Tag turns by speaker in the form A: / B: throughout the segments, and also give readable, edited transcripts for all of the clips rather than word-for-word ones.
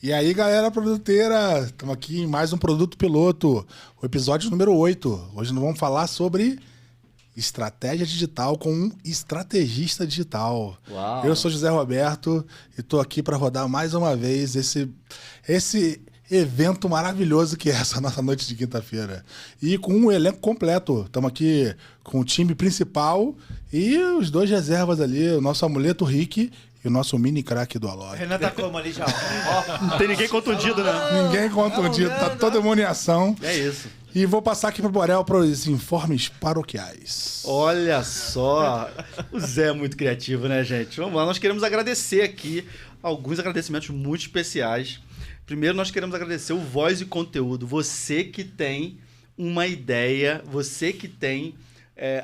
A: E aí, galera produteira, estamos aqui em mais um Produto Piloto, o episódio número 8. Hoje nós vamos falar sobre estratégia digital com um estrategista digital.
B: Uau.
A: Eu sou José Roberto e estou aqui para rodar mais uma vez esse evento maravilhoso que é essa nossa noite de quinta-feira. E com um elenco completo. Estamos aqui com o time principal e os dois reservas ali, o nosso amuleto Rick e o nosso mini craque do Alok.
C: Renan tá como ali já? Ó.
B: Não tem ninguém contundido, né?
A: Ninguém contundido, tá todo mundo em ação.
B: É isso.
A: E vou passar aqui pro Borel para os informes paroquiais.
B: Olha só, o Zé é muito criativo, né, gente? Vamos lá, nós queremos agradecer aqui alguns agradecimentos muito especiais. Primeiro, nós queremos agradecer o Voz e Conteúdo. Você que tem uma ideia, você que tem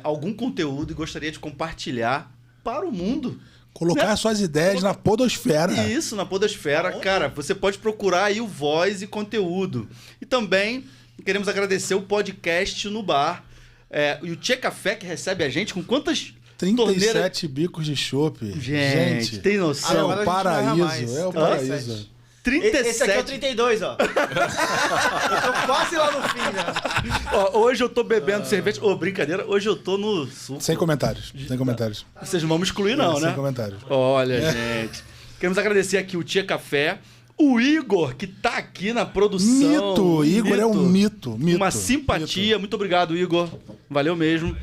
B: algum conteúdo e gostaria de compartilhar para o mundo.
A: Colocar suas ideias na podosfera.
B: Isso, na podosfera. Cara, você pode procurar aí o Voz e Conteúdo. E também queremos agradecer o podcast no bar. E o Tchê Café, que recebe a gente com quantas
A: 37 bicos de chopp.
B: Gente, tem noção?
A: É o paraíso, é o paraíso.
B: 37.
C: Esse aqui é o 32, ó. Eu tô quase lá no fim, né?
B: Ó, hoje eu tô bebendo cerveja. Ô, brincadeira, hoje eu tô no suco.
A: Sem comentários, sem comentários.
B: Vocês não vão me excluir, não, né?
A: Sem comentários.
B: Olha, gente. Queremos agradecer aqui o Tia Café. O Igor, que tá aqui na produção.
A: Mito! Igor é um mito.
B: Uma simpatia. Muito obrigado, Igor. Valeu mesmo.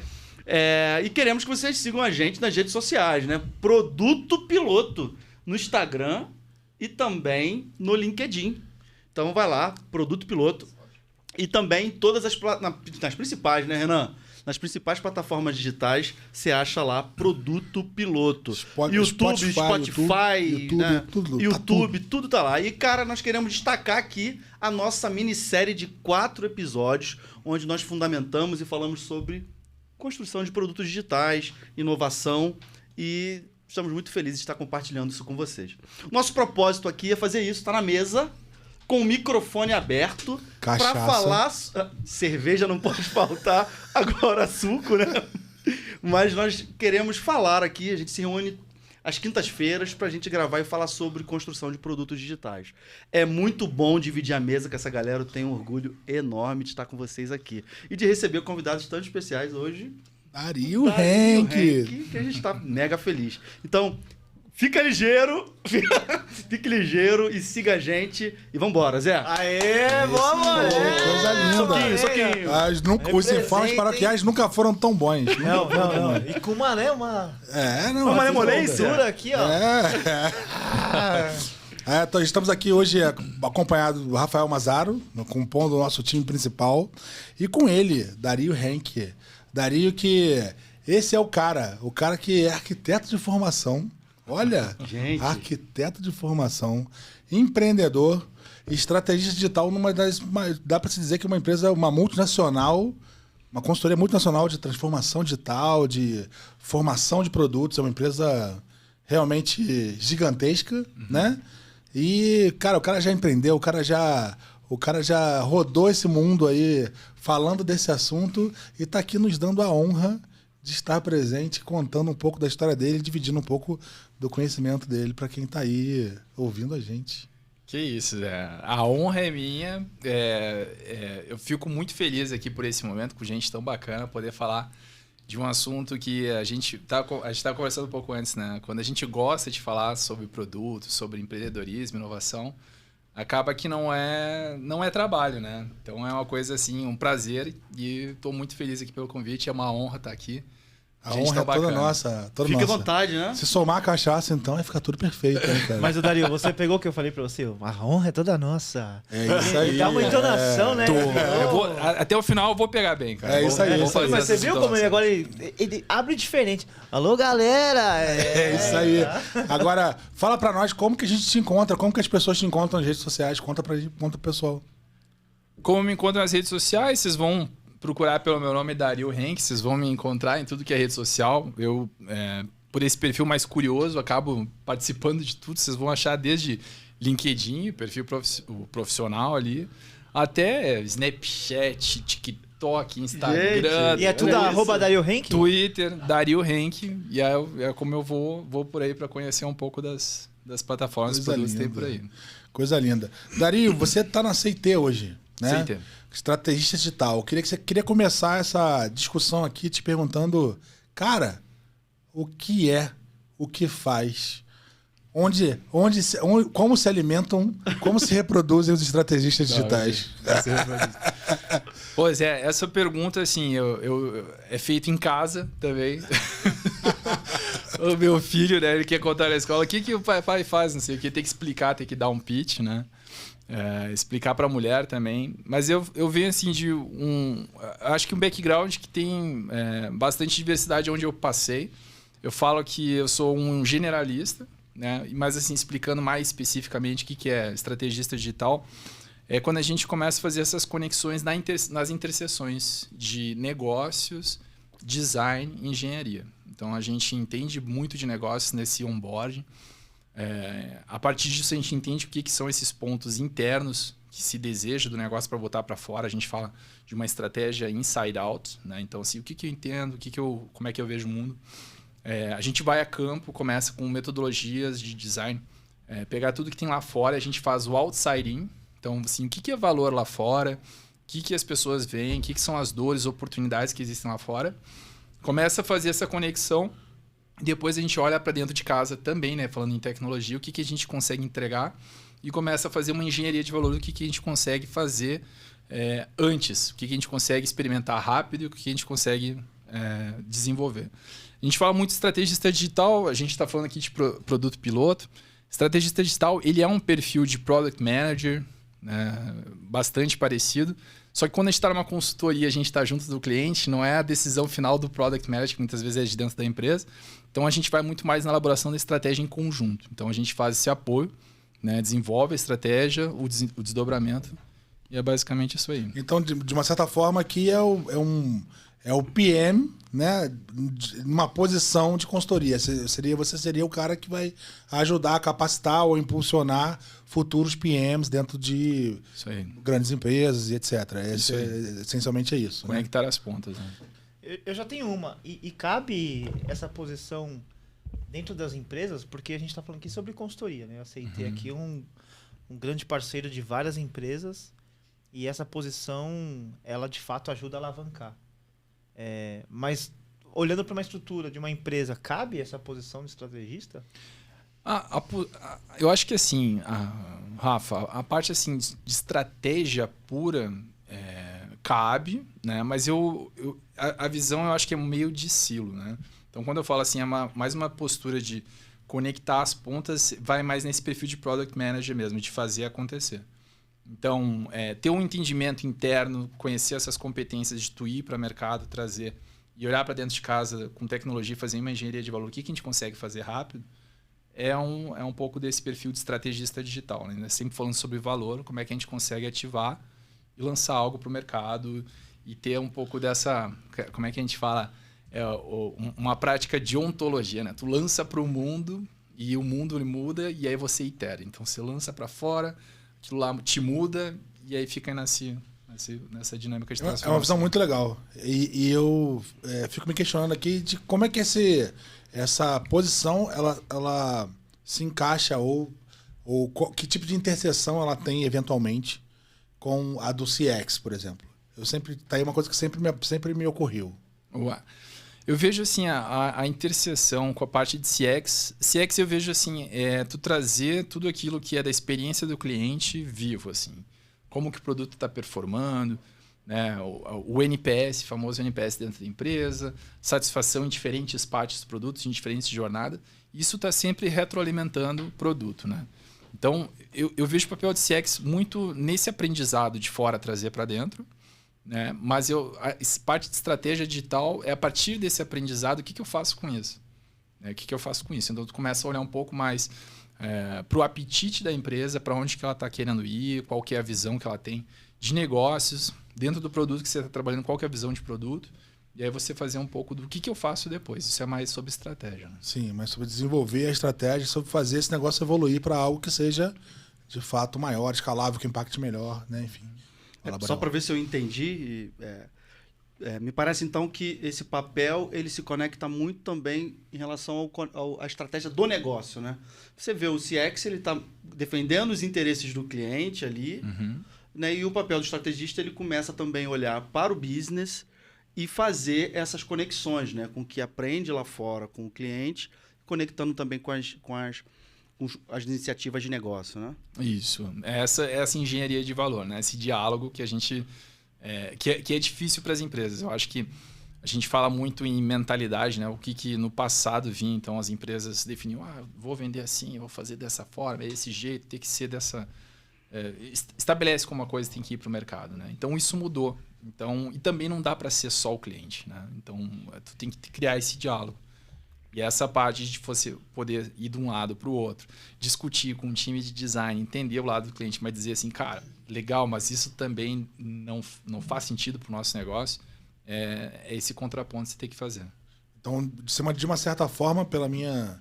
B: E queremos que vocês sigam a gente nas redes sociais, né? Produto Piloto no Instagram e também no LinkedIn. Então vai lá, Produto Piloto. E também todas nas principais, né, Renan? Nas principais plataformas digitais, você acha lá Produto Piloto. YouTube, Spotify, né? YouTube, tudo tá lá. E, cara, nós queremos destacar aqui a nossa minissérie de 4 episódios, onde nós fundamentamos e falamos sobre construção de produtos digitais, inovação, e estamos muito felizes de estar compartilhando isso com vocês. Nosso propósito aqui é fazer isso, tá na mesa, com o microfone aberto, para falar... Cerveja não pode faltar, agora suco, né? Mas nós queremos falar aqui, a gente se reúne às quintas-feiras para a gente gravar e falar sobre construção de produtos digitais. É muito bom dividir a mesa com essa galera, eu tenho um orgulho enorme de estar com vocês aqui. E de receber convidados tão especiais hoje.
A: Dario Henk,
B: que a gente está mega feliz. Então, fica ligeiro, fique ligeiro e siga a gente. E vambora, Zé.
C: Aê, vamos!
A: Coisa linda.
B: Soquinho.
A: Os informes paroquiais nunca foram tão bons.
C: Não. E com uma, né? Uma
B: malemolência
C: aqui, ó.
A: Estamos aqui hoje acompanhados do Rafael Mazaro, compondo o nosso time principal. E com ele, Dario Henk. Dario, que esse é o cara que é arquiteto de formação. Olha,
B: gente.
A: Arquiteto de formação, empreendedor, estrategista digital dá para se dizer que é uma empresa, uma multinacional, uma consultoria multinacional de transformação digital, de formação de produtos, é uma empresa realmente gigantesca, né? E, cara, o cara já empreendeu, o cara já rodou esse mundo aí falando desse assunto e está aqui nos dando a honra de estar presente, contando um pouco da história dele, dividindo um pouco do conhecimento dele para quem está aí ouvindo a gente.
D: Que isso, Zé. A honra é minha. Eu fico muito feliz aqui por esse momento, com gente tão bacana, poder falar de um assunto que a gente tá conversando um pouco antes, né? Quando a gente gosta de falar sobre produtos, sobre empreendedorismo, inovação, acaba que não é trabalho, né? Então é uma coisa assim, um prazer, e estou muito feliz aqui pelo convite, é uma honra estar aqui.
A: A honra é toda nossa.
B: Fique à vontade, né?
A: Se somar a cachaça, então, vai ficar tudo perfeito, né, cara?
C: Mas, Dario, você pegou o que eu falei pra você? A honra é toda nossa.
A: É isso aí.
C: Dá uma entonação, né?
D: Até o final eu vou pegar bem, cara.
A: É isso aí.
C: Mas você viu como ele agora ele abre diferente. Alô, galera!
A: É isso aí. Agora, fala pra nós como que a gente te encontra, como que as pessoas te encontram nas redes sociais. Conta pro pessoal.
D: Como me encontram nas redes sociais, vocês vão procurar pelo meu nome, Dario Henk, vocês vão me encontrar em tudo que é rede social. Eu, por esse perfil mais curioso, acabo participando de tudo. Vocês vão achar desde LinkedIn, perfil profissional ali, até Snapchat, TikTok, Instagram.
C: E é tudo @Dario Henk?
D: Twitter, Dario Henk. E é como eu vou por aí para conhecer um pouco das das plataformas que os produtos têm por aí.
A: Coisa linda. Dario, você está na CIT hoje, né?
D: CIT.
A: Estrategista digital. Queria começar essa discussão aqui te perguntando, cara, o que é, o que faz, como se alimentam, como se reproduzem os estrategistas digitais?
D: Pois é, essa pergunta, assim, é feita em casa também. O meu filho, né, ele quer contar na escola o que o pai faz, não sei o que, tem que explicar, tem que dar um pitch, né? Explicar para a mulher também. Mas eu venho, assim, acho que um background que tem bastante diversidade onde eu passei. Eu falo que eu sou um generalista, né? Mas, assim, explicando mais especificamente o que é estrategista digital, é quando a gente começa a fazer essas conexões nas interseções de negócios, design e engenharia. Então, a gente entende muito de negócios nesse onboarding. A partir disso, a gente entende o que são esses pontos internos que se deseja do negócio para botar para fora. A gente fala de uma estratégia inside out, né? Então, assim, o que eu entendo, como é que eu vejo o mundo. A gente vai a campo, começa com metodologias de design, pegar tudo que tem lá fora, a gente faz o outside in. Então, assim, o que é valor lá fora, o que as pessoas veem, o que são as dores, oportunidades que existem lá fora. Começa a fazer essa conexão, depois a gente olha para dentro de casa também, né? Falando em tecnologia, o que a gente consegue entregar e começa a fazer uma engenharia de valor do que a gente consegue fazer antes, o que a gente consegue experimentar rápido e o que a gente consegue desenvolver. A gente fala muito de estrategista digital, a gente está falando aqui de produto piloto. Estrategista digital, ele é um perfil de product manager, né, bastante parecido. Só que quando a gente está numa consultoria, a gente está junto do cliente, não é a decisão final do product manager, que muitas vezes é de dentro da empresa. Então, a gente vai muito mais na elaboração da estratégia em conjunto. Então, a gente faz esse apoio, né, desenvolve a estratégia, o desdobramento, e é basicamente isso aí.
A: Então, de uma certa forma, aqui é o PM, né, numa posição de consultoria. Você seria o cara que vai ajudar a capacitar ou impulsionar futuros PMs dentro de grandes empresas e etc. Essencialmente é isso.
D: Conectar as pontas. Né?
C: Eu já tenho uma. E cabe essa posição dentro das empresas, porque a gente está falando aqui sobre consultoria. Né? Eu aceitei aqui um grande parceiro de várias empresas e essa posição, ela de fato ajuda a alavancar. Mas olhando para uma estrutura de uma empresa, cabe essa posição de estrategista?
D: Eu acho que assim, Rafa, a parte assim, de estratégia pura cabe, né? Mas a visão eu acho que é meio de silo. Né? Então, quando eu falo assim, mais uma postura de conectar as pontas, vai mais nesse perfil de product manager mesmo, de fazer acontecer. Então, ter um entendimento interno, conhecer essas competências de tu ir para o mercado, trazer e olhar para dentro de casa com tecnologia, fazer uma engenharia de valor, o que a gente consegue fazer rápido, é um pouco desse perfil de estrategista digital. Né? Sempre falando sobre valor, como é que a gente consegue ativar e lançar algo para o mercado e ter um pouco dessa, como é que a gente fala, uma prática de ontologia. Né? Tu lança para o mundo e o mundo muda e aí você itera. Então, você lança para fora, aquilo lá te muda e aí fica nessa dinâmica de transformação.
A: É uma visão muito legal. E eu fico me questionando aqui de como é que essa posição ela se encaixa ou que tipo de interseção ela tem eventualmente com a do CX, por exemplo. Tá aí uma coisa que sempre me ocorreu.
D: Eu vejo assim a interseção com a parte de CX. CX eu vejo assim, tu trazer tudo aquilo que é da experiência do cliente vivo, assim. Como que o produto está performando, né? O NPS, famoso NPS dentro da empresa, satisfação em diferentes partes dos produtos, em diferentes jornadas. Isso está sempre retroalimentando o produto. Né? Então, eu vejo o papel de CX muito nesse aprendizado de fora trazer para dentro. Né? Mas parte de estratégia digital é a partir desse aprendizado, o que eu faço com isso? O que eu faço com isso? Então, tu começa a olhar um pouco mais para o apetite da empresa, para onde que ela está querendo ir, qual que é a visão que ela tem de negócios, dentro do produto que você está trabalhando, qual que é a visão de produto, e aí você fazer um pouco do que eu faço depois. Isso é mais sobre estratégia. Né?
A: Sim, mas sobre desenvolver a estratégia, sobre fazer esse negócio evoluir para algo que seja, de fato, maior, escalável, que impacte melhor, né? Enfim.
B: Só para ver se eu entendi, Me parece, então, que esse papel ele se conecta muito também em relação à estratégia do negócio, né? Você vê o CX, ele está defendendo os interesses do cliente ali, né? E o papel do estrategista ele começa também a olhar para o business e fazer essas conexões, né? Com o que aprende lá fora com o cliente, conectando também com as iniciativas de negócio, né?
D: Isso. Essa engenharia de valor, né? Esse diálogo que a gente... que é difícil para as empresas. Eu acho que a gente fala muito em mentalidade, né? O que no passado vinha, então as empresas definiam, vou vender assim, vou fazer dessa forma, é esse jeito, tem que ser dessa... estabelece como uma coisa tem que ir para o mercado, né? Então isso mudou. Então, e também não dá para ser só o cliente, né? Então tu tem que criar esse diálogo. E essa parte de você poder ir de um lado para o outro, discutir com um time de design, entender o lado do cliente, mas dizer assim, cara, legal, mas isso também não faz sentido para o nosso negócio, é esse contraponto que você tem que fazer.
A: Então, de uma certa forma, pela minha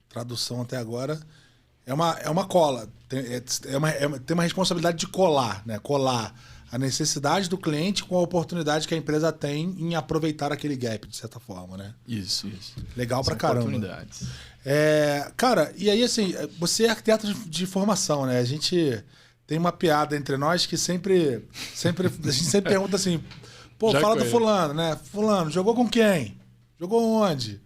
A: tradução até agora, é uma cola. Tem uma responsabilidade de colar, né? Colar a necessidade do cliente com a oportunidade que a empresa tem em aproveitar aquele gap, de certa forma, né?
D: Isso.
A: Legal pra
D: São
A: caramba.
D: Oportunidades.
A: Cara, e aí assim, você é arquiteto de formação, né? A gente tem uma piada entre nós que sempre a gente sempre pergunta assim, pô,
D: Já
A: fala do
D: conheço.
A: fulano, né? Fulano, jogou com quem? Jogou onde?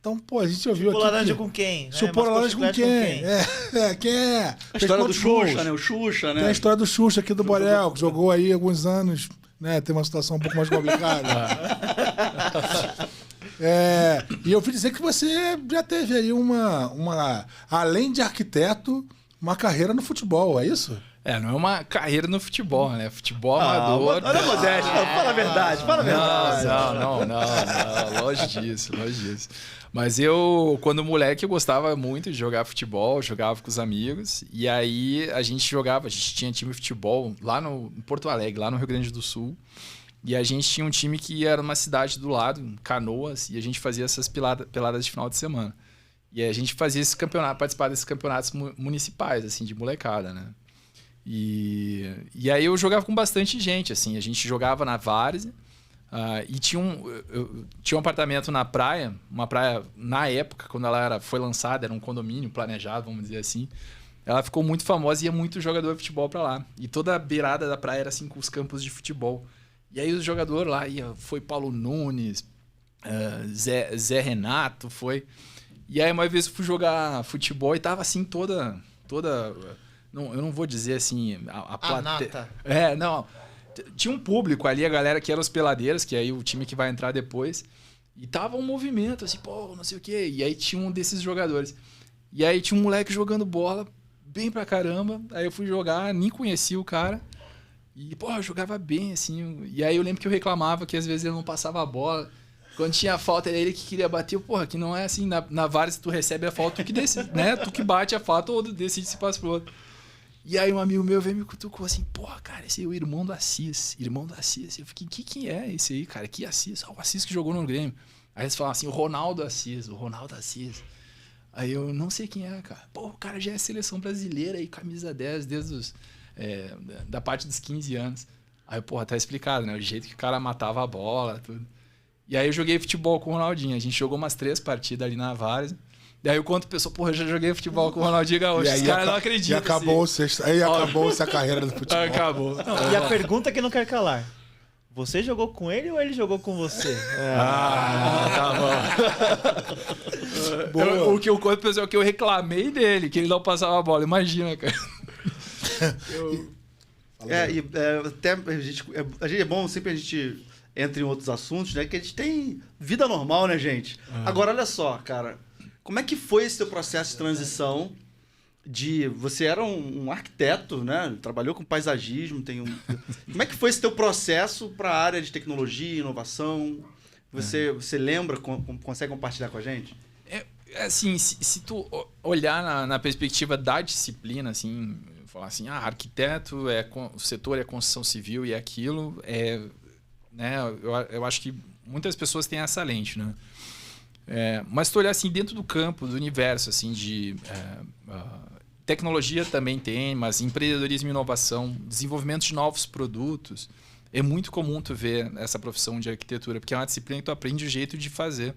A: Então, pô, a gente ouviu
C: Chupou
A: aqui
C: laranja
A: que...
C: com quem? Né?
A: Chupou
C: Mascou
A: laranja com
C: chiclete
A: quem? Quem é?
B: A história do Xuxa, né? O Xuxa, né?
A: Tem a história do Xuxa aqui do Borel, que jogou aí alguns anos, né? Tem uma situação um pouco mais complicada. E eu ouvi dizer que você já teve aí além de arquiteto, uma carreira no futebol, é isso?
D: Não é uma carreira no futebol, né? Futebol amador.
B: Olha a modéstia, fala a verdade, fala a verdade.
D: Não, longe disso. Mas eu, quando moleque, eu gostava muito de jogar futebol, jogava com os amigos. E aí a gente tinha time de futebol lá em Porto Alegre, lá no Rio Grande do Sul. E a gente tinha um time que era numa cidade do lado, em Canoas, e a gente fazia essas peladas de final de semana. E a gente fazia esse campeonato, participar desses campeonatos municipais, assim, de molecada, né? E aí eu jogava com bastante gente, assim. A gente jogava na várzea. E tinha um apartamento na praia, uma praia, na época, quando ela foi lançada, era um condomínio planejado, vamos dizer assim. Ela ficou muito famosa e ia muito jogador de futebol para lá. E toda a beirada da praia era assim com os campos de futebol. E aí os jogadores lá, foi Paulo Nunes, Zé Renato, foi... E aí uma vez eu fui jogar futebol e tava assim toda não, eu não vou dizer assim... A
C: nata.
D: Não... Tinha um público ali, a galera que era os peladeiros, que é aí o time que vai entrar depois. E tava um movimento, assim, pô, não sei o quê. E aí tinha um desses jogadores. E aí tinha um moleque jogando bola, bem pra caramba. Aí eu fui jogar, nem conhecia o cara. E, pô, eu jogava bem, assim. E aí eu lembro que eu reclamava que às vezes ele não passava a bola. Quando tinha falta, era ele que queria bater. Porra, que não é assim, na várzea tu recebe a falta, tu que decide, né? Tu que bate a falta ou decide se passa pro outro. E aí um amigo meu veio e me cutucou assim, porra, cara, esse é o irmão do Assis. Eu fiquei, quem é esse aí, cara? Que Assis? O Assis que jogou no Grêmio. Aí eles falaram assim, o Ronaldo Assis. Aí eu não sei quem é, cara. Pô, o cara já é seleção brasileira aí, camisa 10, desde da parte dos 15 anos. Aí, porra, tá explicado, né? O jeito que o cara matava a bola, tudo. E aí eu joguei futebol com o Ronaldinho. A gente jogou umas 3 partidas ali na várzea. Daí eu conto pro pessoal, porra, eu já joguei futebol com o Ronaldinho Gaúcho. Os caras não acreditam.
A: E acabou-se a carreira do futebol.
D: Acabou.
C: Não, e a pergunta que não quer calar. Você jogou com ele ou ele jogou com você?
D: Tá bom. O que eu conto pro pessoal é que eu reclamei dele, que ele não passava a bola. Imagina, cara.
B: Até a gente é bom sempre a gente entra em outros assuntos, né? Que a gente tem vida normal, né, gente? Agora, olha só, cara. Como é que foi esse teu processo de transição? Você era um arquiteto, né? Trabalhou com paisagismo. Como é que foi esse teu processo para a área de tecnologia e inovação? Você lembra? Consegue compartilhar com a gente?
D: Assim, se tu olhar na perspectiva da disciplina, assim, falar assim, arquiteto, o setor é construção civil e aquilo, né? Eu acho que muitas pessoas têm essa lente, né? Mas se tu olhar assim, dentro do campo, do universo, assim, de tecnologia também tem, mas empreendedorismo e inovação, desenvolvimento de novos produtos, é muito comum tu ver essa profissão de arquitetura, porque é uma disciplina que tu aprende o jeito de fazer,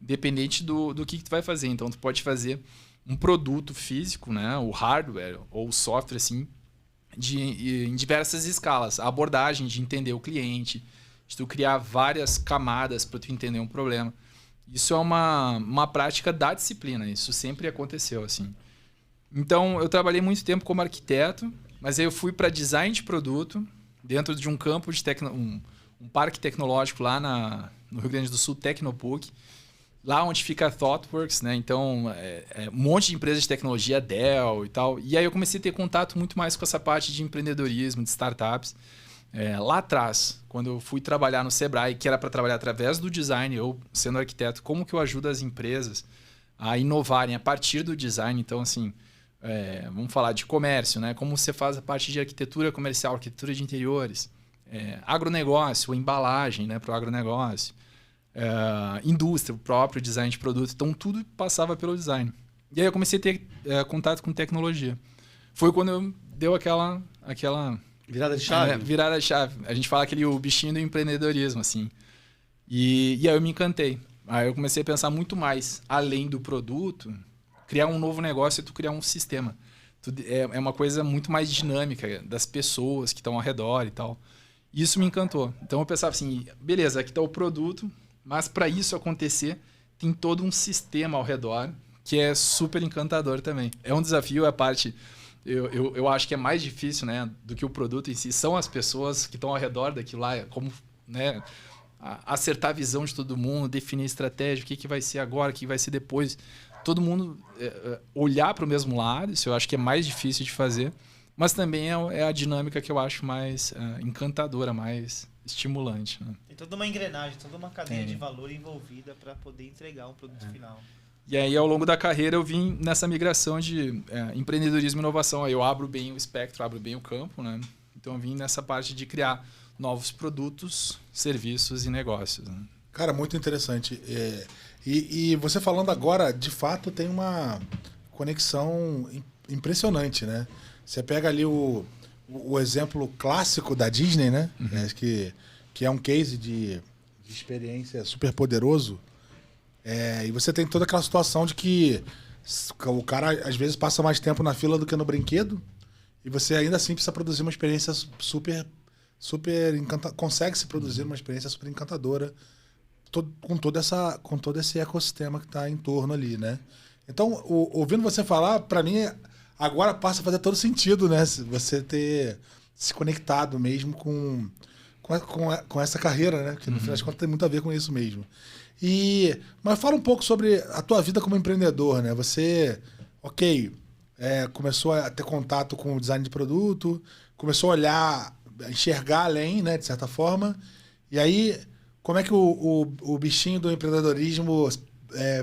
D: dependente do que tu vai fazer. Então, tu pode fazer um produto físico, né, o hardware ou o software, assim, em diversas escalas. A abordagem de entender o cliente, de tu criar várias camadas para tu entender um problema. Isso é uma prática da disciplina, isso sempre aconteceu, assim. Então, eu trabalhei muito tempo como arquiteto, mas aí eu fui para design de produto, dentro de um campo de um parque tecnológico lá no Rio Grande do Sul, Tecnopuc, lá onde fica a ThoughtWorks, né? Então, um monte de empresas de tecnologia, Dell e tal. E aí eu comecei a ter contato muito mais com essa parte de empreendedorismo, de startups. Lá atrás, quando eu fui trabalhar no Sebrae, que era para trabalhar através do design, eu sendo arquiteto, como que eu ajudo as empresas a inovarem a partir do design? Então, assim, vamos falar de comércio, né? Como você faz a parte de arquitetura comercial, arquitetura de interiores, agronegócio, embalagem, né, para o agronegócio, indústria, o próprio design de produto. Então, tudo passava pelo design. E aí eu comecei a ter contato com tecnologia. Foi quando eu deu aquela
B: Virada de chave?
D: Virada de chave. A gente fala o bichinho do empreendedorismo, assim. E aí eu me encantei. Aí eu comecei a pensar muito mais, além do produto, criar um novo negócio e tu criar um sistema. É uma coisa muito mais dinâmica das pessoas que estão ao redor e tal. Isso me encantou. Então eu pensava assim, beleza, aqui está o produto, mas para isso acontecer, tem todo um sistema ao redor que é super encantador também. É um desafio, a parte... Eu acho que é mais difícil, né, do que o produto em si. São as pessoas que estão ao redor daquilo lá, como, né, acertar a visão de todo mundo, definir estratégia, o que vai ser agora, o que vai ser depois. Todo mundo olhar para o mesmo lado, isso eu acho que é mais difícil de fazer. Mas também é a dinâmica que eu acho mais encantadora, mais estimulante. Né?
C: Tem toda uma engrenagem, toda uma cadeia de valor envolvida para poder entregar um produto final.
D: E aí, ao longo da carreira, eu vim nessa migração de empreendedorismo e inovação. Aí eu abro bem o espectro, abro bem o campo, né? Então, eu vim nessa parte de criar novos produtos, serviços e negócios. Né?
A: Cara, muito interessante. E você falando agora, de fato, tem uma conexão impressionante, né? Você pega ali o exemplo clássico da Disney, né? Uhum. Que é um case de experiência super poderoso. E você tem toda aquela situação de que o cara, às vezes, passa mais tempo na fila do que no brinquedo e você ainda assim precisa produzir uma experiência super encantadora. Consegue se produzir uma experiência super encantadora com todo esse ecossistema que está em torno ali, né? Então, ouvindo você falar, para mim, agora passa a fazer todo sentido, né? Você ter se conectado mesmo com essa carreira, né? Que no final das contas tem muito a ver com isso mesmo. Mas fala um pouco sobre a tua vida como empreendedor, né? Você, começou a ter contato com o design de produto, começou a enxergar além, né? De certa forma. E aí, como é que o bichinho do empreendedorismo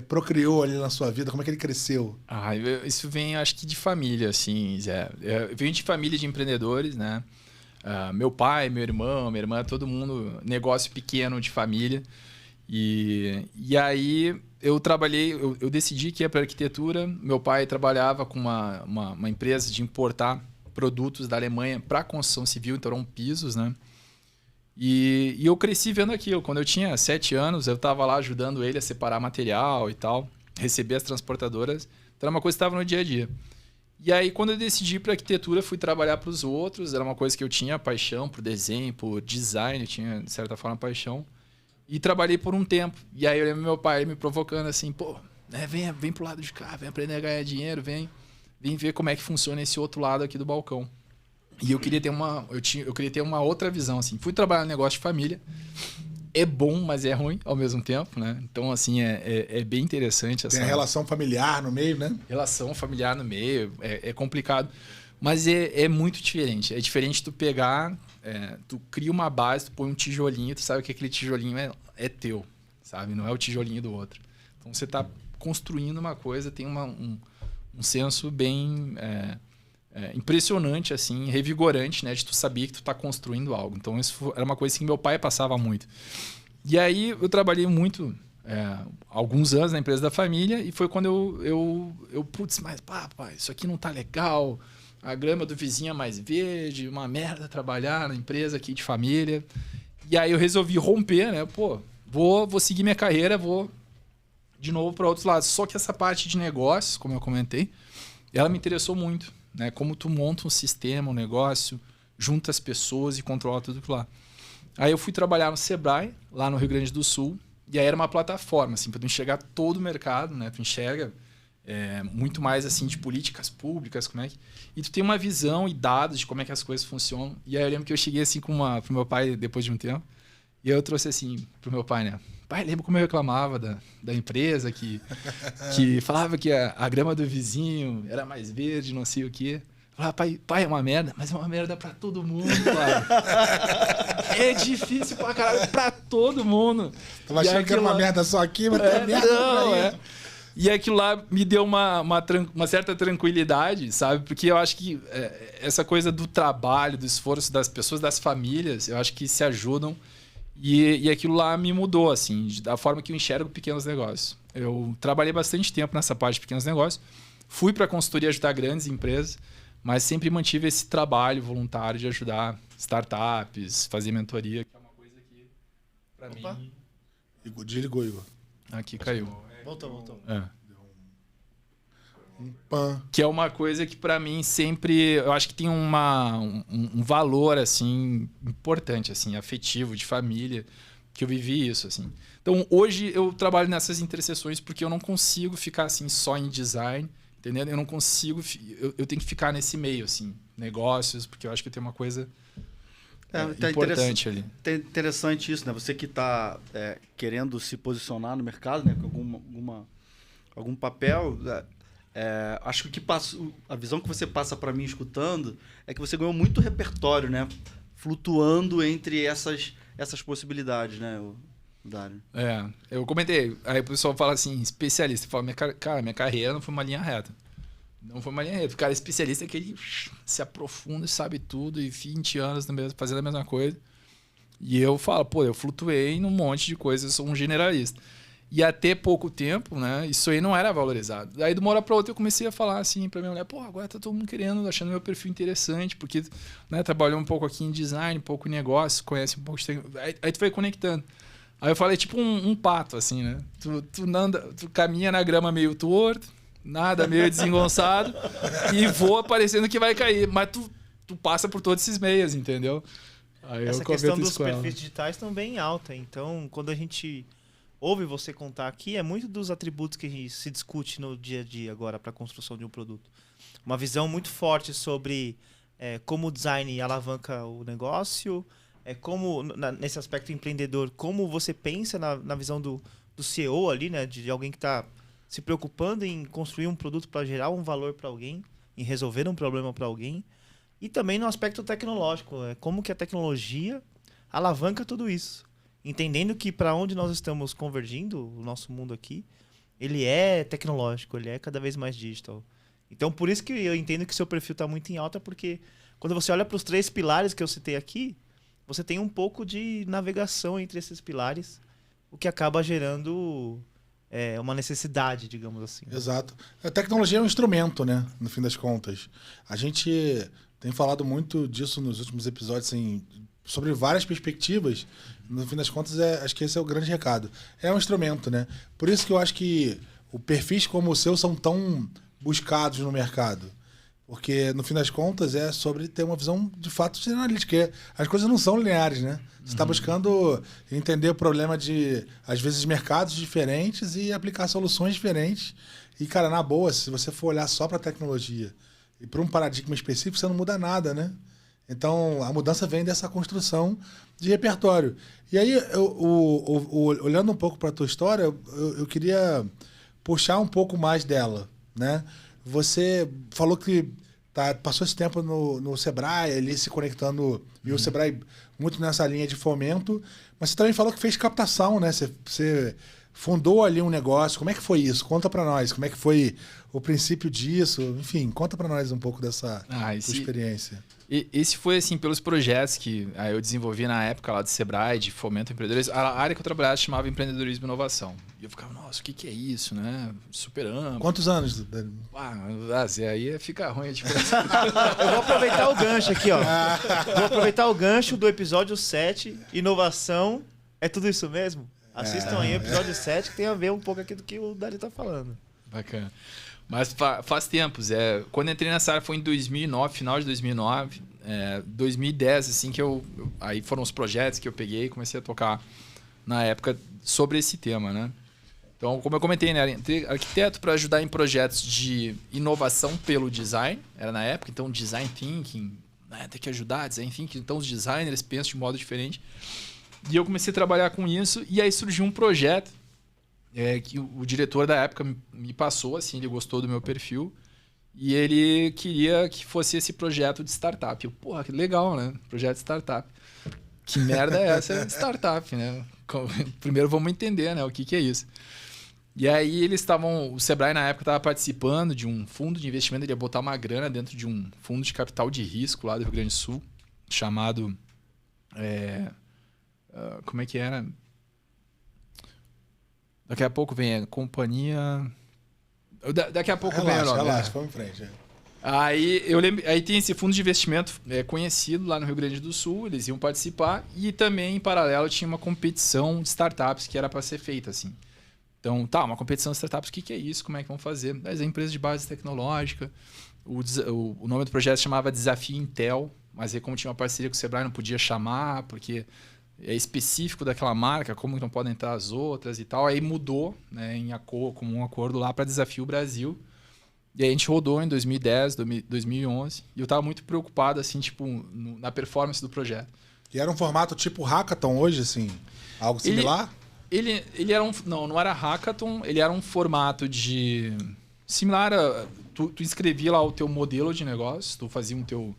A: procriou ali na sua vida? Como é que ele cresceu?
D: Isso vem, acho que de família, assim, Zé. Eu venho de família de empreendedores, né? Meu pai, meu irmão, minha irmã, todo mundo, negócio pequeno de família. E aí eu trabalhei, eu decidi que ia para arquitetura. Meu pai trabalhava com uma empresa de importar produtos da Alemanha para construção civil, então eram pisos, né? E eu cresci vendo aquilo. Quando eu tinha 7 anos, eu estava lá ajudando ele a separar material e tal, receber as transportadoras. Então era uma coisa que estava no dia a dia. E aí, quando eu decidi para arquitetura, fui trabalhar para os outros. Era uma coisa que eu tinha paixão por desenho, por design, eu tinha, de certa forma, paixão. E trabalhei por um tempo. E aí eu lembro meu pai me provocando assim, vem pro lado de cá, vem aprender a ganhar dinheiro, vem ver como é que funciona esse outro lado aqui do balcão. E eu queria ter uma outra visão, assim. Fui trabalhar no negócio de família. É bom, mas é ruim ao mesmo tempo, né? Então, assim, é bem interessante.
A: Tem a relação familiar no meio, né?
D: Relação familiar no meio, é complicado. Mas é muito diferente. É diferente tu pegar... tu cria uma base, tu põe um tijolinho, tu sabe que aquele tijolinho é teu, sabe? Não é o tijolinho do outro. Então você está construindo uma coisa, tem um senso bem impressionante, assim, revigorante, né? De tu saber que tu está construindo algo. Então isso era uma coisa que meu pai passava muito. E aí eu trabalhei muito, alguns anos na empresa da família e foi quando eu putz, mas papai, isso aqui não tá legal. a grama do vizinho é mais verde, uma merda trabalhar na empresa aqui de família. E aí eu resolvi romper, né? Pô, vou seguir minha carreira, vou de novo para outros lados. Só que essa parte de negócios, como eu comentei, ela me interessou muito, né? Como tu monta um sistema, um negócio, junta as pessoas e controla tudo aquilo lá. Aí eu fui trabalhar no Sebrae, lá no Rio Grande do Sul, e aí era uma plataforma, assim, para tu enxergar todo o mercado, né? Tu enxerga muito mais, assim, de políticas públicas, como é que... E tu tem uma visão e dados de como é que as coisas funcionam. E aí eu lembro que eu cheguei, assim, pro meu pai depois de um tempo, e eu trouxe, assim, pro meu pai, né? Pai, lembra como eu reclamava da empresa que falava que a grama do vizinho era mais verde, não sei o quê. Eu falava, pai, é uma merda, mas é uma merda pra todo mundo, pai. É difícil pra caralho, pra todo mundo.
A: Tava achando que era uma merda só aqui, mas tem merda pra aí.
D: E aquilo lá me deu uma certa tranquilidade, sabe? Porque eu acho que essa coisa do trabalho, do esforço das pessoas, das famílias, eu acho que se ajudam. E aquilo lá me mudou, assim, da forma que eu enxergo pequenos negócios. Eu trabalhei bastante tempo nessa parte de pequenos negócios. Fui para a consultoria ajudar grandes empresas, mas sempre mantive esse trabalho voluntário de ajudar startups, fazer mentoria, que é uma coisa que, para mim...
A: Desligou, Igor.
D: Aqui caiu.
C: Voltou.
D: Que é uma coisa que para mim sempre, eu acho que tem um valor assim importante, assim, afetivo, de família, que eu vivi isso, assim. Então hoje eu trabalho nessas interseções porque eu não consigo ficar assim só em design, entendeu? Eu não consigo, eu tenho que ficar nesse meio, assim, negócios, porque eu acho que tem uma coisa importante ali.
B: É interessante isso, né? Você que está querendo se posicionar no mercado, né? Com algum papel. Acho que a visão que você passa para mim escutando é que você ganhou muito repertório, né? Flutuando entre essas possibilidades, né, Dário?
D: Eu comentei. Aí o pessoal fala assim, especialista. Fala, minha carreira não foi uma linha reta. Não foi uma linha reta. O cara especialista é que ele se aprofunda e sabe tudo, e 20 anos fazendo a mesma coisa. E eu falo, eu flutuei num monte de coisas, eu sou um generalista. E até pouco tempo, né, isso aí não era valorizado. Daí de uma hora para outra eu comecei a falar assim para minha mulher, agora tá todo mundo querendo, achando meu perfil interessante, porque, né, trabalhou um pouco aqui em design, um pouco em negócio, conhece um pouco de... Aí tu vai conectando. Aí eu falei tipo um pato, assim, né? Tu caminha na grama meio torto, nada meio desengonçado, e voa parecendo que vai cair. Mas tu passa por todos esses meios, entendeu? Aí
C: essa questão dos perfis digitais também alta. Então, quando a gente ouve você contar aqui, é muito dos atributos que a gente se discute no dia a dia agora para a construção de um produto. Uma visão muito forte sobre como o design alavanca o negócio, como, nesse aspecto empreendedor, como você pensa na visão do CEO ali, né, de alguém que está se preocupando em construir um produto para gerar um valor para alguém, em resolver um problema para alguém. E também no aspecto tecnológico, como que a tecnologia alavanca tudo isso. Entendendo que para onde nós estamos convergindo, o nosso mundo aqui, ele é tecnológico, ele é cada vez mais digital. Então, por isso que eu entendo que seu perfil está muito em alta, porque quando você olha para os 3 pilares que eu citei aqui, você tem um pouco de navegação entre esses pilares, o que acaba gerando uma necessidade, digamos assim.
A: Exato. A tecnologia é um instrumento, né? No fim das contas. A gente tem falado muito disso nos últimos episódios, assim, sobre várias perspectivas. No fim das contas, acho que esse é o grande recado. É um instrumento, né? Por isso que eu acho que perfis como o seu são tão buscados no mercado. Porque, no fim das contas, é sobre ter uma visão, de fato, generalista. As coisas não são lineares, né? Você está buscando entender o problema de, às vezes, mercados diferentes e aplicar soluções diferentes. E, cara, na boa, se você for olhar só para a tecnologia e para um paradigma específico, você não muda nada, né? Então, a mudança vem dessa construção de repertório. E aí, olhando um pouco para a tua história, eu queria puxar um pouco mais dela, né? Você falou que passou esse tempo no Sebrae, ali se conectando, e o Sebrae muito nessa linha de fomento, mas você também falou que fez captação, né? Você fundou ali um negócio. Como é que foi isso? Conta pra nós. Como é que foi o princípio disso? Enfim, conta pra nós um pouco dessa tua experiência.
D: Esse foi, assim, pelos projetos que eu desenvolvi na época lá do Sebrae, de fomento ao empreendedorismo. A área que eu trabalhava chamava empreendedorismo e inovação. E eu ficava, nossa, o que é isso, né? Super amplo.
A: Quantos anos?
D: Aí fica ruim.
C: Eu vou aproveitar o gancho aqui, ó. Vou aproveitar o gancho do episódio 7, inovação. É tudo isso mesmo? Assistam aí o episódio 7, que tem a ver um pouco aqui do que o Dali tá falando.
D: Bacana. Mas faz tempos. Quando entrei nessa área foi em 2009, final de 2009. 2010, assim, que aí foram os projetos que eu peguei e comecei a tocar na época sobre esse tema, né? Então, como eu comentei, né? Entrei arquiteto para ajudar em projetos de inovação pelo design. Era na época, então, design thinking, né? Tem que ajudar, design thinking. Então, os designers pensam de modo diferente. E eu comecei a trabalhar com isso. E aí surgiu um projeto que o diretor da época me passou, assim, ele gostou do meu perfil e ele queria que fosse esse projeto de startup. Eu, porra, que legal, né? Projeto de startup. Que merda é essa startup, né? Primeiro vamos entender, né, o que é isso. E aí o Sebrae na época estava participando de um fundo de investimento, ele ia botar uma grana dentro de um fundo de capital de risco lá do Rio Grande do Sul, chamado... como é que era? Daqui a pouco vem a companhia... Daqui a pouco vem o nome.
A: Relaxa, vamos em frente.
D: Aí eu lembro, aí tem esse fundo de investimento conhecido lá no Rio Grande do Sul, eles iam participar e também em paralelo tinha uma competição de startups que era para ser feita assim. Então, uma competição de startups, o que é isso? Como é que vão fazer? Mas a empresa de base tecnológica, o nome do projeto chamava Desafio Intel, mas aí como tinha uma parceria com o Sebrae não podia chamar porque é específico daquela marca, como não podem entrar as outras e tal. Aí mudou, né, com um acordo lá para Desafio Brasil. E aí a gente rodou em 2010, 2011. E eu estava muito preocupado, assim, tipo, na performance do projeto.
A: E era um formato tipo hackathon hoje, assim? Algo similar?
D: Ele era não era hackathon. Ele era um formato de... Similar a... Tu inscrevia lá o teu modelo de negócio. Tu fazia o teu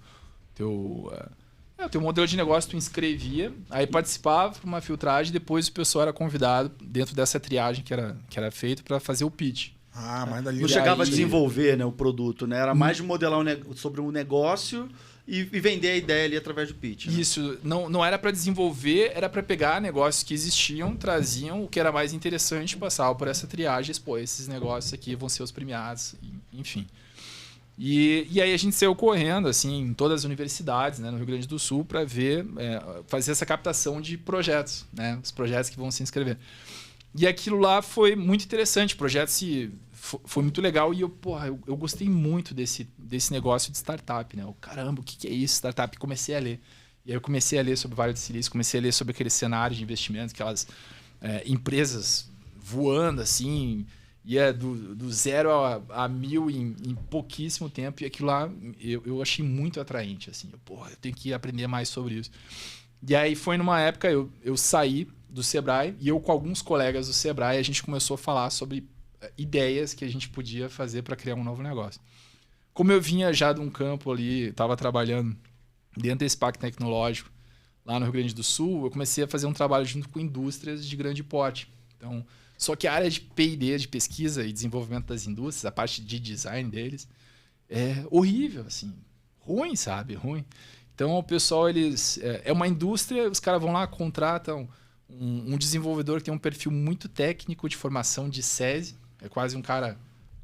D: modelo de negócio, tu inscrevia, aí participava para uma filtragem, depois o pessoal era convidado dentro dessa triagem que era feito para fazer o pitch.
A: Mas dali...
B: Não chegava a desenvolver, né, o produto, né? Era mais de modelar sobre um negócio e vender a ideia ali através do pitch. Né?
D: Isso, não era para desenvolver, era para pegar negócios que existiam, traziam o que era mais interessante, passavam por essa triagem, expor esses negócios aqui vão ser os premiados, enfim. E aí a gente saiu correndo assim, em todas as universidades, né, no Rio Grande do Sul para fazer essa captação de projetos, né, os projetos que vão se inscrever. E aquilo lá foi muito interessante, o projeto foi muito legal e eu gostei muito desse negócio de startup. Né? Caramba, o que é isso, startup? E comecei a ler. E aí eu comecei a ler sobre o Vale do Silício, comecei a ler sobre aquele cenário de investimento, aquelas empresas voando assim... Ia do 0 a 1000 em pouquíssimo tempo. E aquilo lá eu achei muito atraente. Assim. Eu tenho que aprender mais sobre isso. E aí foi numa época, eu saí do Sebrae e eu com alguns colegas do Sebrae, a gente começou a falar sobre ideias que a gente podia fazer para criar um novo negócio. Como eu vinha já de um campo ali, estava trabalhando dentro desse parque tecnológico lá no Rio Grande do Sul, eu comecei a fazer um trabalho junto com indústrias de grande porte. Então... Só que a área de P&D, de pesquisa e desenvolvimento das indústrias, a parte de design deles, é horrível, assim. Ruim, sabe? Ruim. Então, o pessoal, é uma indústria, os caras vão lá, contratam um desenvolvedor que tem um perfil muito técnico de formação de SESI, é quase um cara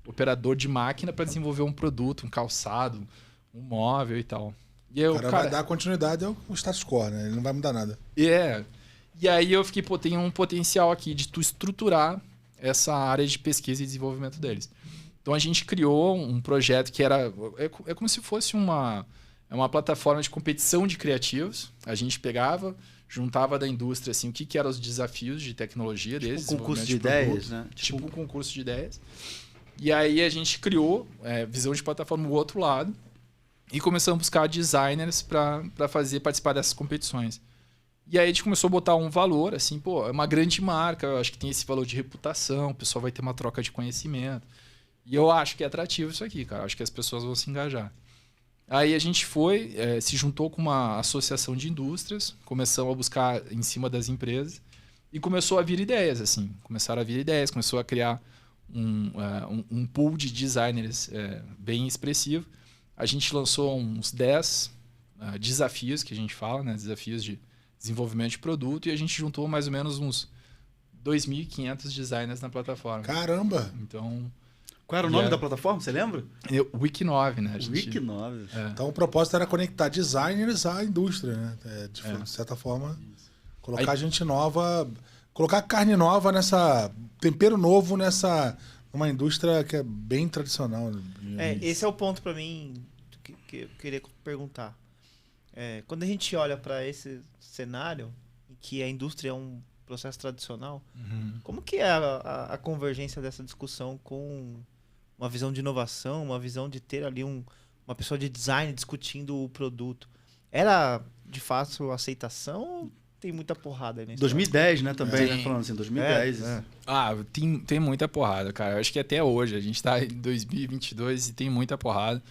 D: operador de máquina para desenvolver um produto, um calçado, um móvel e tal. E
A: o cara vai dar continuidade ao status quo, né? Ele não vai mudar nada.
D: E aí eu fiquei, tem um potencial aqui de tu estruturar essa área de pesquisa e desenvolvimento deles. Então a gente criou um projeto que é como se fosse uma plataforma de competição de criativos. A gente pegava, juntava da indústria assim, o que eram os desafios de tecnologia deles.
B: Tipo um concurso de ideias, né?
D: Tipo um concurso de ideias. E aí a gente criou visão de plataforma do outro lado e começamos a buscar designers para participar dessas competições. E aí a gente começou a botar um valor, assim, é uma grande marca, eu acho que tem esse valor de reputação, o pessoal vai ter uma troca de conhecimento. E eu acho que é atrativo isso aqui, cara. Eu acho que as pessoas vão se engajar. Aí a gente se juntou com uma associação de indústrias, começamos a buscar em cima das empresas. E começou a vir ideias, assim. Começaram a vir ideias, começou a criar um pool de designers bem expressivo. A gente lançou uns 10 desafios que a gente fala, né? Desafios de desenvolvimento de produto, e a gente juntou mais ou menos uns 2.500 designers na plataforma.
A: Caramba!
D: Então...
B: Qual era o nome da plataforma, você lembra?
D: Wiki 9, né?
B: Wiki 9.
A: Então o propósito era conectar designers à indústria, né? De certa forma, colocar gente nova, colocar carne nova tempero novo numa indústria que é bem tradicional.
C: Esse é o ponto para mim que eu queria perguntar. Quando a gente olha para esse cenário em que a indústria é um processo tradicional, como que é a convergência dessa discussão com uma visão de inovação, uma visão de ter ali uma pessoa de design discutindo o produto? Era de fato aceitação ou tem muita porrada aí nesse
B: 2010, né, também, né, falando assim, 2010.
D: Tem muita porrada, cara. Eu acho que até hoje, a gente tá em 2022 e tem muita porrada.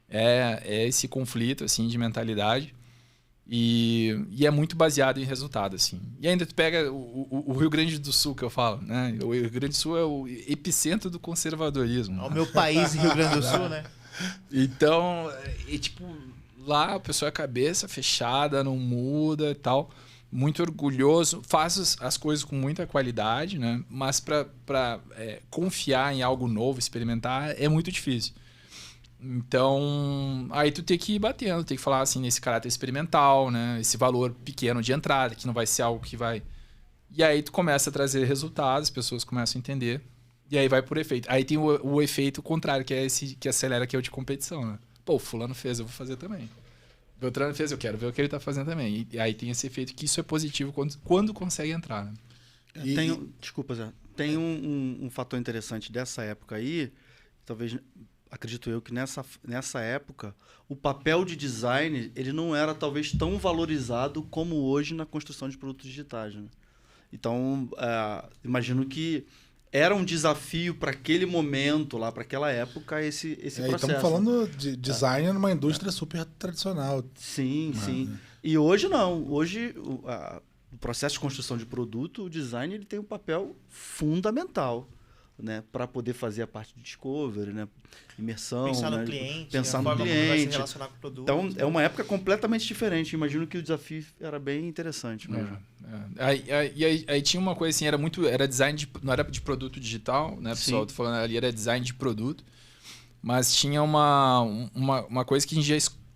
D: É esse conflito, assim, de mentalidade. E é muito baseado em resultado, assim. E ainda tu pega o Rio Grande do Sul, que eu falo, né? O Rio Grande do Sul é o epicentro do conservadorismo.
C: É o meu país, Rio Grande do Sul, né?
D: Então, tipo, lá a pessoa é cabeça fechada, não muda e tal. Muito orgulhoso, faz as coisas com muita qualidade, né? Mas para confiar em algo novo, experimentar, é muito difícil. Então, aí tu tem que ir batendo, tem que falar assim nesse caráter experimental, né? Esse valor pequeno de entrada, que não vai ser algo que vai... E aí tu começa a trazer resultados, as pessoas começam a entender, e aí vai por efeito. Aí tem o efeito contrário, que é esse que acelera, que é o de competição, né? Pô, fulano fez, eu vou fazer também. Beltrano fez, eu quero ver o que ele tá fazendo também. E aí tem esse efeito que isso é positivo quando consegue entrar, né?
B: Desculpa, Zé. Tem um fator interessante dessa época aí, talvez... Acredito eu que nessa época o papel de design ele não era talvez tão valorizado como hoje na construção de produtos digitais, né? Então, imagino que era um desafio para aquele momento, lá para aquela época, esse processo.
A: Estamos falando de design numa indústria super tradicional.
B: Sim, sim. E hoje não. Hoje, o processo de construção de produto, o design ele tem um papel fundamental, né, para poder fazer a parte de discovery, né, imersão,
C: pensar no
B: né,
C: cliente,
B: pensar
C: a
B: no
C: forma como vai se
B: cliente.
C: relacionar com o produto.
B: Então é uma época completamente diferente. Imagino que o desafio era bem interessante mesmo.
D: Aí tinha uma coisa assim, era design não era de produto digital, né, pessoal? Tô falando ali, era design de produto, mas tinha uma coisa que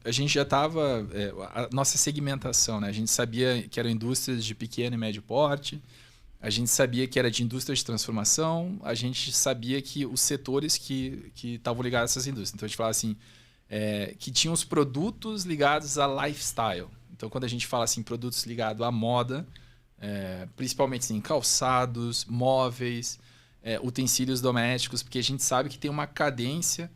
D: a gente já estava, a nossa segmentação, né? A gente sabia que eram indústrias de pequeno e médio porte. A gente sabia que era de indústria de transformação, a gente sabia que os setores que estavam ligados a essas indústrias. Então, a gente fala assim, que tinham os produtos ligados a lifestyle. Então, quando a gente fala assim, produtos ligados à moda, principalmente assim, calçados, móveis, utensílios domésticos, porque a gente sabe que tem uma cadência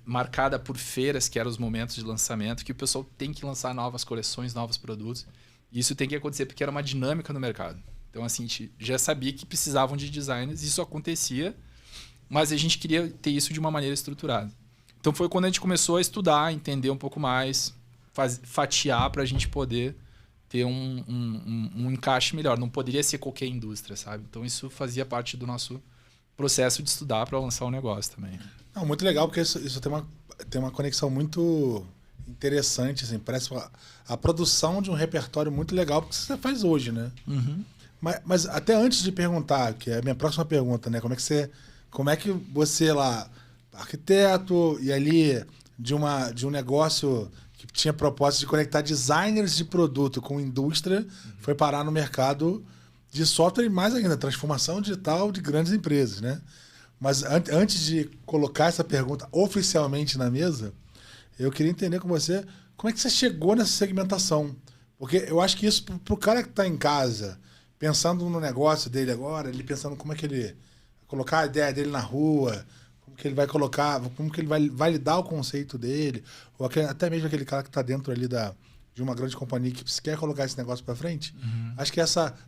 D: marcada por feiras, que eram os momentos de lançamento, que o pessoal tem que lançar novas coleções, novos produtos. E isso tem que acontecer porque era uma dinâmica no mercado. Então, assim, a gente já sabia que precisavam de designers, isso acontecia, mas a gente queria ter isso de uma maneira estruturada. Então, foi quando a gente começou a estudar, entender um pouco mais, fatiar para a gente poder ter um encaixe melhor. Não poderia ser qualquer indústria, sabe? Então, isso fazia parte do nosso processo de estudar para lançar o negócio também.
A: Não, muito legal, porque isso tem uma conexão muito interessante, assim, parece a produção de um repertório muito legal, porque você faz hoje, né?
D: Uhum.
A: Mas até antes de perguntar, que é a minha próxima pergunta, né? Como é que você lá, arquiteto, e ali de um negócio que tinha propósito de conectar designers de produto com indústria, foi parar no mercado de software e mais ainda, transformação digital de grandes empresas, né? Mas antes de colocar essa pergunta oficialmente na mesa, eu queria entender com você como é que você chegou nessa segmentação. Porque eu acho que isso, para o cara que está em casa, pensando no negócio dele agora, ele pensando como é que ele vai colocar a ideia dele na rua, como que ele vai colocar, como que ele vai validar o conceito dele, ou até mesmo aquele cara que está dentro ali de uma grande companhia que quer colocar esse negócio para frente. Acho que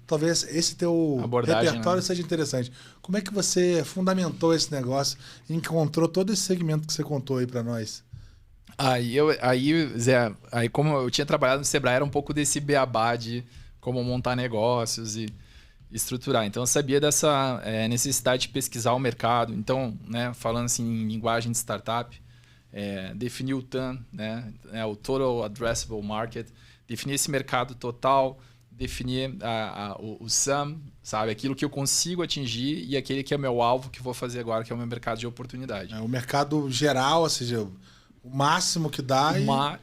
A: talvez esse teu repertório, né, seja interessante. Como é que você fundamentou esse negócio e encontrou todo esse segmento que você contou aí para nós?
D: Zé, como eu tinha trabalhado no Sebrae, era um pouco desse beabá de como montar negócios. estruturar. Então, eu sabia dessa necessidade de pesquisar o mercado. Então, né, falando assim em linguagem de startup, definir o TAM, né, o Total Addressable Market, definir esse mercado total, definir o SAM, sabe? Aquilo que eu consigo atingir e aquele que é o meu alvo que eu vou fazer agora, que é o meu mercado de oportunidade.
A: O mercado geral, ou seja, o máximo que dá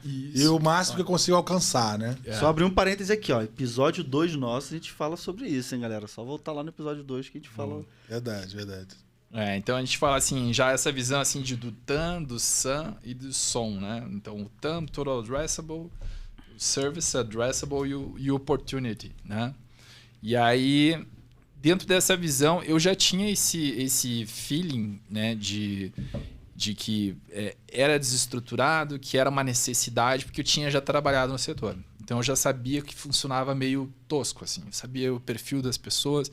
A: e o máximo que eu consigo alcançar, né?
B: Só abrir um parêntese aqui, ó. Episódio 2 nosso, a gente fala sobre isso, hein, galera? Só voltar lá no episódio 2 que a gente fala...
A: Verdade, verdade.
D: Então a gente fala assim, já essa visão assim do TAM, do SAM e do SOM, né? Então o TAM, Total Addressable, o Service Addressable e o Opportunity, né? E aí, dentro dessa visão, eu já tinha esse feeling, né, de que era desestruturado, que era uma necessidade, porque eu tinha já trabalhado no setor. Então eu já sabia que funcionava meio tosco, assim. Eu sabia o perfil das pessoas,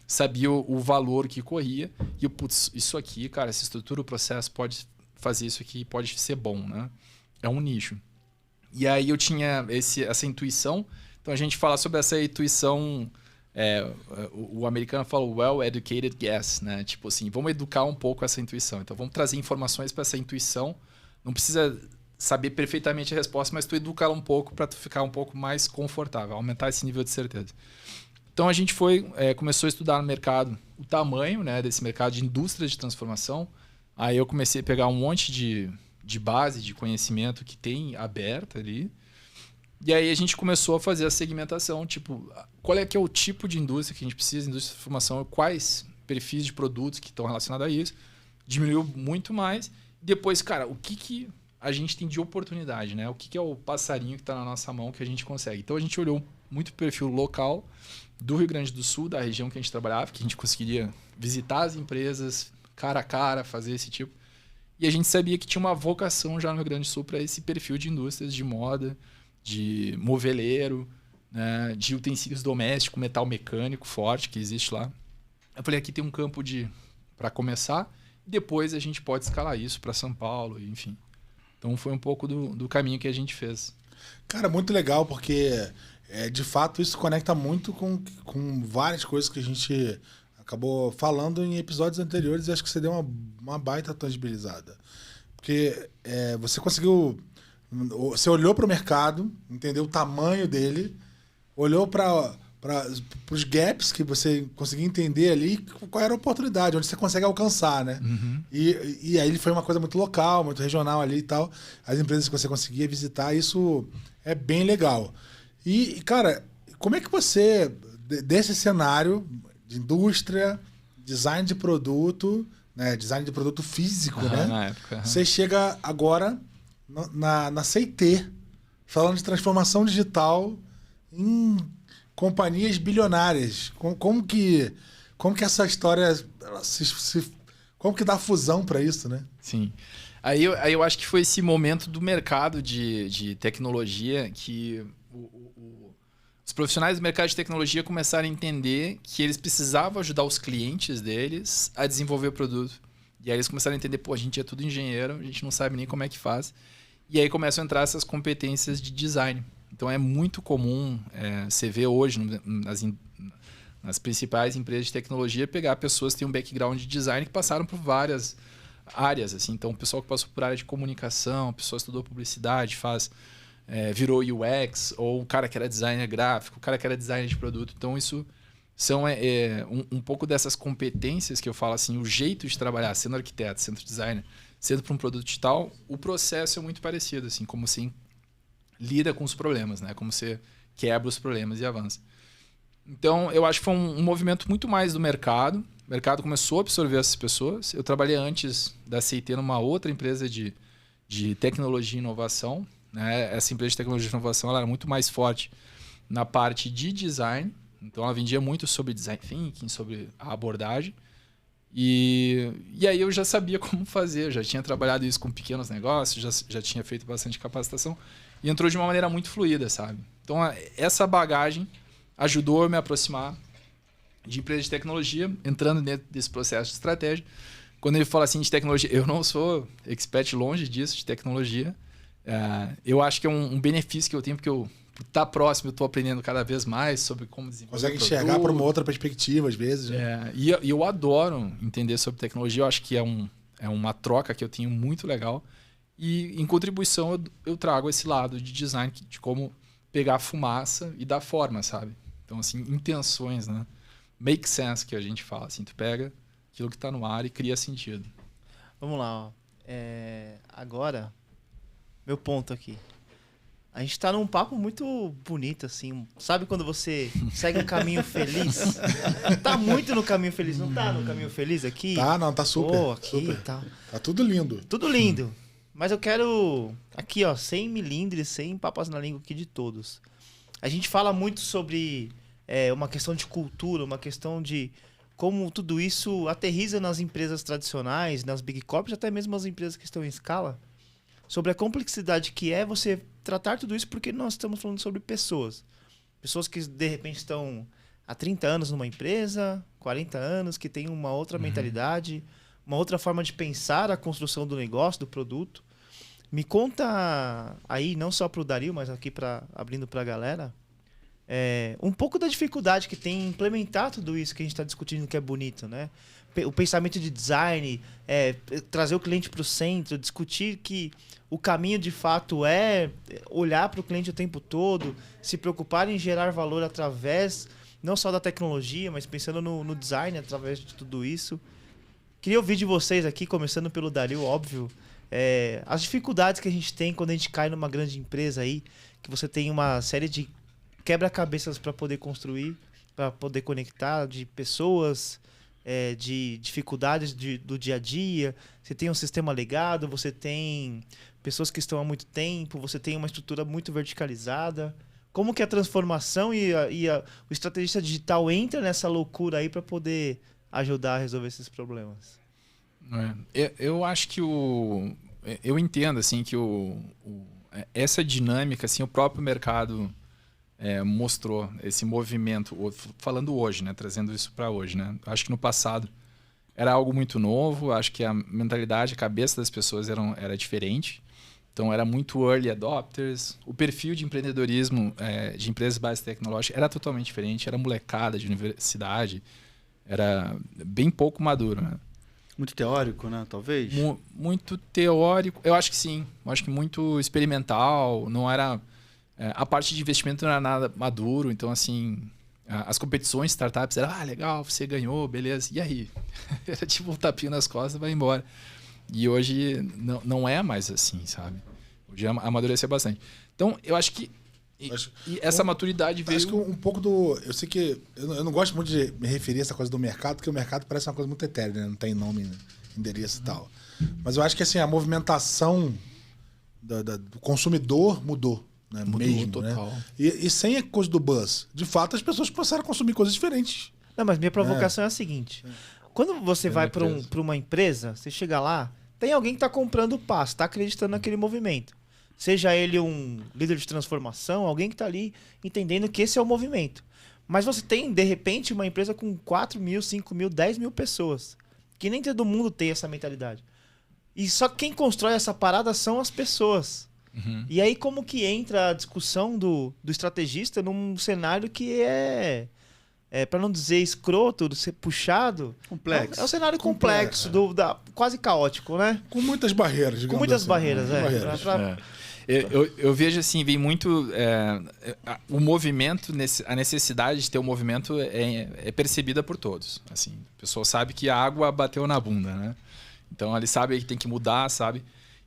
D: sabia o valor que corria. E eu, putz, isso aqui, cara, essa estrutura, o processo pode fazer isso aqui, pode ser bom, né? É um nicho. E aí eu tinha essa intuição. Então a gente fala sobre essa intuição... o americano fala well-educated guess, né? Tipo assim, vamos educar um pouco essa intuição. Então, vamos trazer informações para essa intuição. Não precisa saber perfeitamente a resposta, mas tu educa ela um pouco para tu ficar um pouco mais confortável, aumentar esse nível de certeza. Então, a gente começou a estudar no mercado o tamanho, né, desse mercado de indústria de transformação. Aí eu comecei a pegar um monte de base de conhecimento que tem aberta ali. E aí a gente começou a fazer a segmentação, tipo, qual é que é o tipo de indústria que a gente precisa, indústria de formação, quais perfis de produtos que estão relacionados a isso. Diminuiu muito mais. Depois, cara, o que a gente tem de oportunidade, né? O que é o passarinho que está na nossa mão que a gente consegue. Então a gente olhou muito o perfil local do Rio Grande do Sul, da região que a gente trabalhava, que a gente conseguiria visitar as empresas cara a cara, fazer esse tipo. E a gente sabia que tinha uma vocação já no Rio Grande do Sul para esse perfil de indústrias de moda, de moveleiro, né, de utensílios domésticos, metal mecânico forte que existe lá. Eu falei, aqui tem um campo para começar, e depois a gente pode escalar isso para São Paulo, enfim. Então foi um pouco do caminho que a gente fez.
A: Cara, muito legal, porque de fato isso conecta muito com várias coisas que a gente acabou falando em episódios anteriores e acho que você deu uma baita tangibilizada. Porque você conseguiu... Você olhou para o mercado, entendeu o tamanho dele, olhou para os gaps que você conseguia entender ali, qual era a oportunidade, onde você consegue alcançar, né?
D: Uhum.
A: E aí foi uma coisa muito local, muito regional ali e tal. As empresas que você conseguia visitar, isso é bem legal. E, cara, como é que você, desse cenário de indústria, design de produto, né? Design de produto físico, né?
D: Na época.
A: Você chega agora... Na CIT, falando de transformação digital em companhias bilionárias. Como que essa história como que dá fusão para isso, né?
D: Sim. Aí eu acho que foi esse momento do mercado de tecnologia que os profissionais do mercado de tecnologia começaram a entender que eles precisavam ajudar os clientes deles a desenvolver o produto. E aí eles começaram a entender, pô, a gente é tudo engenheiro, a gente não sabe nem como é que faz. E aí começam a entrar essas competências de design. Então é muito comum você ver hoje nas principais empresas de tecnologia pegar pessoas que têm um background de design que passaram por várias áreas. Assim. Então o pessoal que passou por área de comunicação, a pessoa estudou publicidade, virou UX, ou o cara que era designer gráfico, o cara que era designer de produto. Então isso são um pouco dessas competências que eu falo assim, o jeito de trabalhar, sendo arquiteto, sendo designer, sendo para um produto digital, o processo é muito parecido, assim, como você lida com os problemas, né? Como você quebra os problemas e avança. Então, eu acho que foi um movimento muito mais do mercado. O mercado começou a absorver essas pessoas. Eu trabalhei antes da CIT numa outra empresa de tecnologia e inovação. Né? Essa empresa de tecnologia e inovação ela era muito mais forte na parte de design. Então, ela vendia muito sobre design thinking, sobre a abordagem. E aí eu já sabia como fazer, já tinha trabalhado isso com pequenos negócios, já tinha feito bastante capacitação e entrou de uma maneira muito fluida, sabe? Então essa bagagem ajudou a me aproximar de empresas de tecnologia, entrando dentro desse processo de estratégia. Quando ele fala assim de tecnologia, eu não sou expert longe disso, de tecnologia. Eu acho que é um benefício que eu tenho, porque eu estar próximo, eu estou aprendendo cada vez mais sobre como desenvolver.
A: Consegue enxergar por uma outra perspectiva, às vezes. Né?
D: E eu adoro entender sobre tecnologia. Eu acho que é uma troca que eu tenho muito legal. E em contribuição eu trago esse lado de design, de como pegar a fumaça e dar forma, sabe? Então, assim, intenções, né? Make sense, que a gente fala. Assim, tu pega aquilo que está no ar e cria sentido.
C: Vamos lá, ó. Agora, meu ponto aqui. A gente tá num papo muito bonito, assim. Sabe quando você segue um caminho feliz? Tá muito no caminho feliz, não tá no caminho feliz aqui?
A: Tá, não, tá super.
C: Pô, aqui
A: super.
C: tá.
A: Tá tudo lindo.
C: Tudo lindo. Mas eu quero, aqui ó, sem milindres, sem papas na língua aqui de todos. A gente fala muito sobre uma questão de cultura, uma questão de como tudo isso aterriza nas empresas tradicionais, nas big corps, até mesmo as empresas que estão em escala, sobre a complexidade que é você tratar tudo isso, porque nós estamos falando sobre pessoas. Pessoas que, de repente, estão há 30 anos numa empresa, 40 anos, que têm uma outra mentalidade, uma outra forma de pensar a construção do negócio, do produto. Me conta aí, não só para o Dario, mas aqui abrindo para a galera, um pouco da dificuldade que tem em implementar tudo isso que a gente está discutindo, que é bonito, né? O pensamento de design, trazer o cliente para o centro, discutir que o caminho de fato é olhar para o cliente o tempo todo, se preocupar em gerar valor através não só da tecnologia, mas pensando no design através de tudo isso. Queria ouvir de vocês aqui, começando pelo Dario, óbvio, as dificuldades que a gente tem quando a gente cai numa grande empresa aí, que você tem uma série de quebra-cabeças para poder construir, para poder conectar, de pessoas, de dificuldades do dia a dia. Você tem um sistema legado, você tem pessoas que estão há muito tempo, você tem uma estrutura muito verticalizada. Como que a transformação e o estrategista digital entra nessa loucura aí para poder ajudar a resolver esses problemas?
D: Eu acho que eu entendo assim que essa dinâmica, assim, o próprio mercado mostrou esse movimento, falando hoje, né, trazendo isso para hoje, né? Acho que no passado era algo muito novo, acho que a mentalidade, a cabeça das pessoas era diferente. Então era muito early adopters, o perfil de empreendedorismo de empresas base tecnológica era totalmente diferente, era molecada de universidade, era bem pouco maduro, né?
B: Muito teórico, né? Talvez?
D: Muito teórico, eu acho que sim. Eu acho que muito experimental, não era... a parte de investimento não era nada maduro, então assim... as competições startups eram, legal, você ganhou, beleza, e aí? Era tipo um tapinha nas costas, vai embora. E hoje não é mais assim, sabe? Hoje amadureceu bastante. Então, eu acho que e essa maturidade veio...
A: Acho que um pouco do... Eu sei que... Eu não gosto muito de me referir a essa coisa do mercado, porque o mercado parece uma coisa muito etérea, né? Não tem nome, endereço e tal. Mas eu acho que assim, a movimentação do consumidor mudou. Né?
D: Mudou
A: mesmo,
D: total.
A: Né? E sem a coisa do buzz. De fato, as pessoas começaram a consumir coisas diferentes.
C: Não, mas minha provocação é a seguinte. Quando você vai para uma empresa, você chega lá, tem alguém que está comprando o passo, está acreditando naquele movimento. Seja ele um líder de transformação, alguém que está ali entendendo que esse é o movimento. Mas você tem, de repente, uma empresa com 4 mil, 5 mil, 10 mil pessoas. Que nem todo mundo tem essa mentalidade. E só quem constrói essa parada são as pessoas.
D: Uhum.
C: E aí como que entra a discussão do estrategista num cenário que para não dizer escroto, ser puxado...
B: Complexo.
C: É um cenário complexo, quase caótico, né?
A: Com muitas barreiras, digamos.
C: Com muitas
A: assim,
C: barreiras,
D: Eu vejo assim, vem muito... o movimento, a necessidade de ter um movimento é percebida por todos. Assim, a pessoa sabe que a água bateu na bunda, né? Então, ele sabe que tem que mudar, sabe?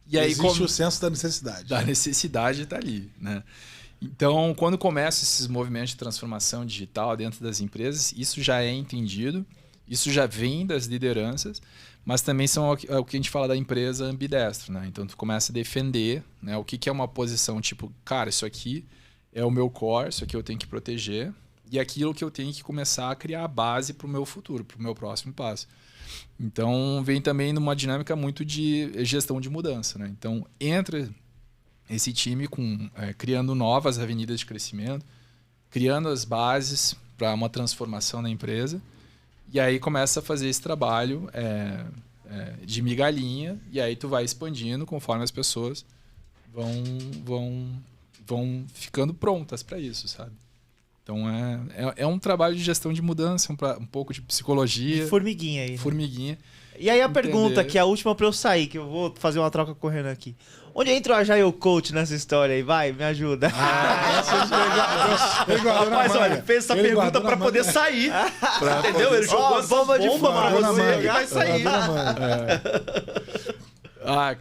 D: E aí,
A: existe o senso da necessidade.
D: Da necessidade está ali, né? Então, quando começam esses movimentos de transformação digital dentro das empresas, isso já é entendido, isso já vem das lideranças, mas também são o que a gente fala da empresa ambidestro, né? Então, tu começa a defender, né? O que é uma posição tipo, cara, isso aqui é o meu core, isso aqui eu tenho que proteger, e aquilo que eu tenho que começar a criar a base para o meu futuro, para o meu próximo passo. Então, vem também numa dinâmica muito de gestão de mudança, né? Então, entra esse time criando novas avenidas de crescimento, criando as bases para uma transformação na empresa, e aí começa a fazer esse trabalho de migalhinha, e aí tu vai expandindo conforme as pessoas vão ficando prontas para isso, sabe? Então é um trabalho de gestão de mudança, um pouco de psicologia.
C: De formiguinha aí. Né?
D: Formiguinha.
C: E aí a pergunta, que é a última pra eu sair, que eu vou fazer uma troca correndo aqui. Onde entra o Agile Coach nessa história aí? Vai, me ajuda.
B: Rapaz, olha, ele fez essa pergunta pra poder sair. Entendeu? Ele jogou essa bomba pra você e vai sair.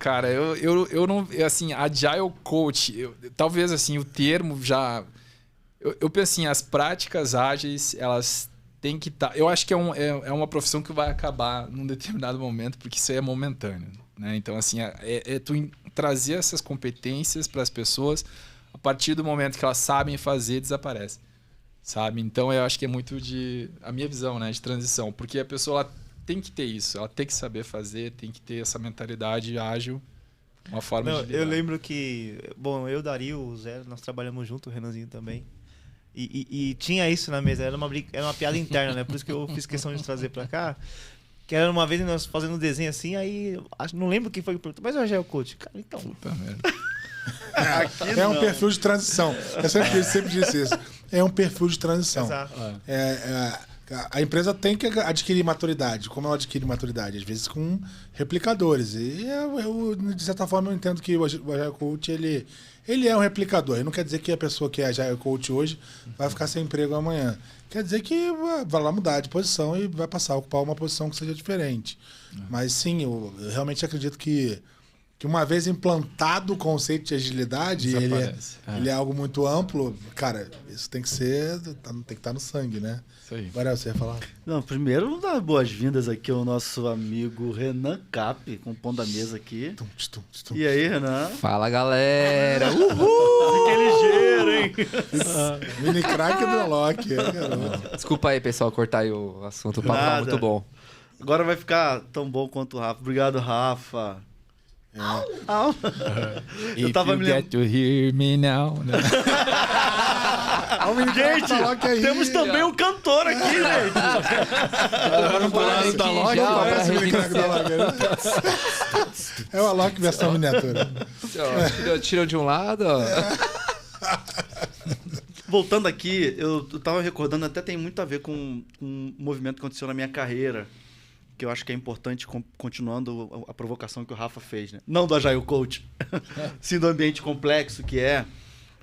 D: Cara, eu não... Assim, Agile Coach, talvez assim, o termo já... Eu penso assim, as práticas ágeis, elas têm que estar... Eu acho que é uma profissão que vai acabar num determinado momento, porque isso aí é momentâneo, né? Então, assim, tu trazer essas competências para as pessoas, a partir do momento que elas sabem fazer, desaparece, sabe? Então, eu acho que é muito a minha visão, né, de transição, porque a pessoa ela tem que ter isso, ela tem que saber fazer, tem que ter essa mentalidade ágil, uma forma de lidar.
C: Eu lembro que... Bom, eu, Dario, o Zé, nós trabalhamos junto, o Renanzinho também. E tinha isso na mesa, era uma piada interna, né? Por isso que eu fiz questão de trazer pra cá. Que era uma vez nós fazendo um desenho assim, aí... Não lembro quem foi que perguntou, mas o Agile Coach. Cara, então...
D: Puta merda.
A: É um perfil de transição. Eu sempre disse isso. É um perfil de transição.
C: Exato.
A: A empresa tem que adquirir maturidade. Como ela adquire maturidade? Às vezes com replicadores. E de certa forma, eu entendo que o Agile Coach, ele é um replicador. Não quer dizer que a pessoa que é Agile Coach hoje vai ficar sem emprego amanhã. Quer dizer que vai lá mudar de posição e vai passar a ocupar uma posição que seja diferente. Mas sim, eu realmente acredito que uma vez implantado o conceito de agilidade, ele é algo muito amplo. Cara, isso tem que estar no sangue, né?
D: Isso aí.
A: Agora você ia falar?
B: Não, primeiro, vamos dar boas-vindas aqui ao nosso amigo Renan Cap, compondo a mesa aqui. E aí, Renan?
E: Fala, galera!
B: Fiquei ligeiro, hein?
A: Mini craque do Loki. Garoto.
E: Desculpa aí, pessoal, cortar aí o assunto. O papo tá muito bom.
B: Agora vai ficar tão bom quanto o Rafa. Obrigado, Rafa.
D: Eu tava me get to hear me now. Né?
B: Gente, temos também um cantor aqui, gente.
A: Não parece da Loki, não parece o mini craque da Loki. É o Alok versão miniatura.
E: Tiram de um lado, ó.
B: Voltando aqui, eu tava recordando, até tem muito a ver com um movimento que aconteceu na minha carreira, que eu acho que é importante, continuando a provocação que o Rafa fez, né? Não do Agile Coach, sim do ambiente complexo que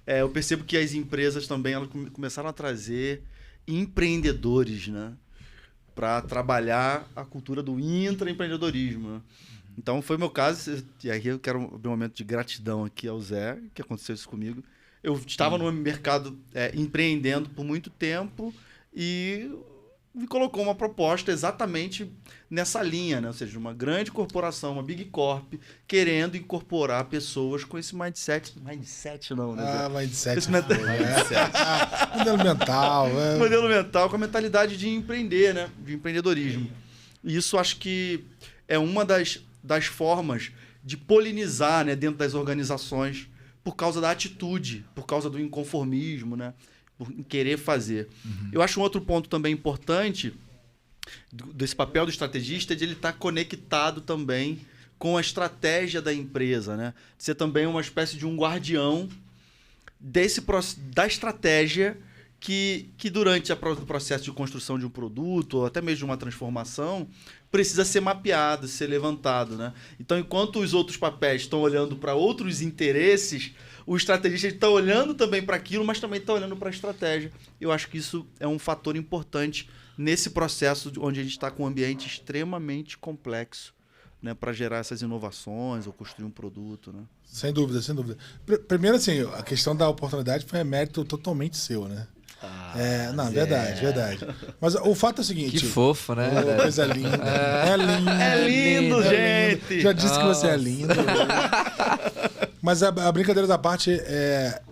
B: eu percebo que as empresas também elas começaram a trazer empreendedores, né? Para trabalhar a cultura do intraempreendedorismo, né? Então foi o meu caso, e aí eu quero abrir um momento de gratidão aqui ao Zé, que aconteceu isso comigo. Eu estava no mercado empreendendo por muito tempo e me colocou uma proposta exatamente nessa linha, né? Ou seja, uma grande corporação, uma Big Corp, querendo incorporar pessoas com esse mindset. Mindset não, né?
A: Mindset.
B: Esse
A: Modelo mental.
B: Modelo mental com a mentalidade de empreender, né? De empreendedorismo. E isso acho que é uma das formas de polinizar, né, dentro das organizações por causa da atitude, por causa do inconformismo, né? Por querer fazer. Eu acho um outro ponto também importante desse papel do estrategista é de ele estar conectado também com a estratégia da empresa, né? De ser também uma espécie de um guardião da estratégia que durante o processo de construção de um produto ou até mesmo de uma transformação precisa ser mapeado, ser levantado, né? Então, enquanto os outros papéis estão olhando para outros interesses, o estrategista está olhando também para aquilo, mas também está olhando para a estratégia. Eu acho que isso é um fator importante nesse processo onde a gente está com um ambiente extremamente complexo, né, para gerar essas inovações ou construir um produto, né? Sem dúvida, sem dúvida. Primeiro, assim, a questão da oportunidade foi mérito totalmente seu, né? Verdade. Mas o fato é o seguinte...
E: Que fofo, né?
A: Coisa linda.
B: É lindo, gente!
A: Já disse que você é lindo. Mas a brincadeira da parte,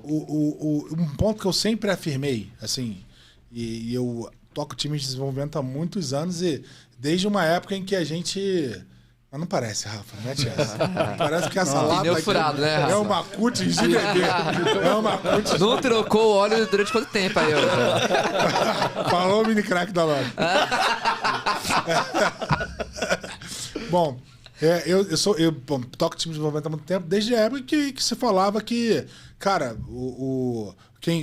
A: um ponto que eu sempre afirmei, assim, e eu toco time de desenvolvimento há muitos anos, e desde uma época em que a gente... Mas não parece, Rafa, não mete essa. Parece que essa lata aqui
E: furado, né, Rafa?
A: é uma cut de bebê. É uma cut.
E: Não trocou o óleo durante quanto tempo aí?
A: Falou o mini crack da loja. Bom, Eu toco time de desenvolvimento há muito tempo, desde a época que se falava que, cara, o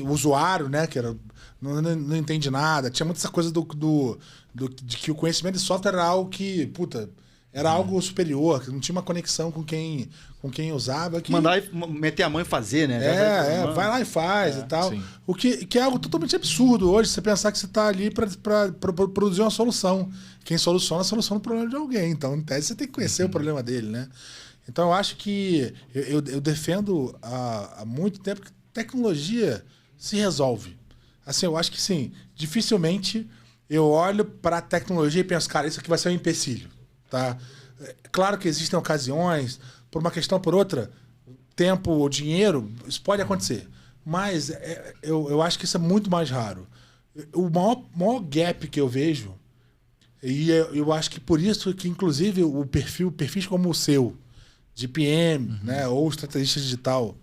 A: usuário, né, que era, não entende nada, tinha muita essa coisa de que o conhecimento de software era algo que, puta, era algo superior, que não tinha uma conexão com quem usava. Que...
B: Mandar meter a mão e fazer, né?
A: Vai lá e faz e tal.
D: Sim.
A: O que é algo totalmente absurdo hoje, você pensar que você está ali para produzir uma solução. Quem soluciona o problema de alguém. Então, em tese, você tem que conhecer o problema dele, né? Então, eu acho que eu defendo há muito tempo que tecnologia se resolve. Assim, eu acho que sim, dificilmente eu olho para a tecnologia e penso, cara, isso aqui vai ser um empecilho. Tá? Claro que existem ocasiões, por uma questão ou por outra, tempo ou dinheiro, isso pode acontecer. Mas eu acho que isso é muito mais raro. O maior gap que eu vejo, e eu acho que por isso que, inclusive, perfis como o seu, de PM, né, ou estrategista digital,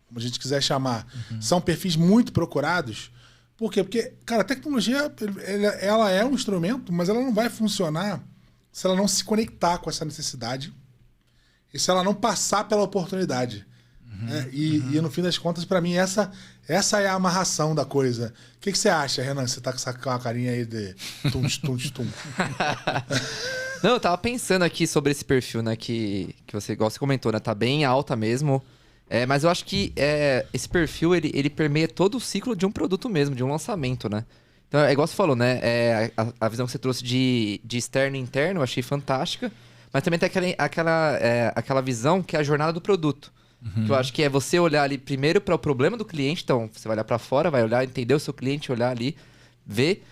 A: como a gente quiser chamar, são perfis muito procurados. Por quê? Porque, cara, a tecnologia ela é um instrumento, mas ela não vai funcionar se ela não se conectar com essa necessidade e se ela não passar pela oportunidade. Né? E no fim das contas, para mim, essa é a amarração da coisa. O que você acha, Renan? Você tá com uma carinha aí de tum.
E: Não, eu tava pensando aqui sobre esse perfil, né? Que você, igual você comentou, né? Tá bem alta mesmo. Mas eu acho que esse perfil, ele permeia todo o ciclo de um produto mesmo, de um lançamento, né? Então, é igual você falou, né? A visão que você trouxe de externo e interno, eu achei fantástica. Mas também tem aquela visão que é a jornada do produto. Que eu acho que é você olhar ali primeiro para o problema do cliente. Então, você vai olhar para fora, vai olhar, entender o seu cliente, olhar ali, ver.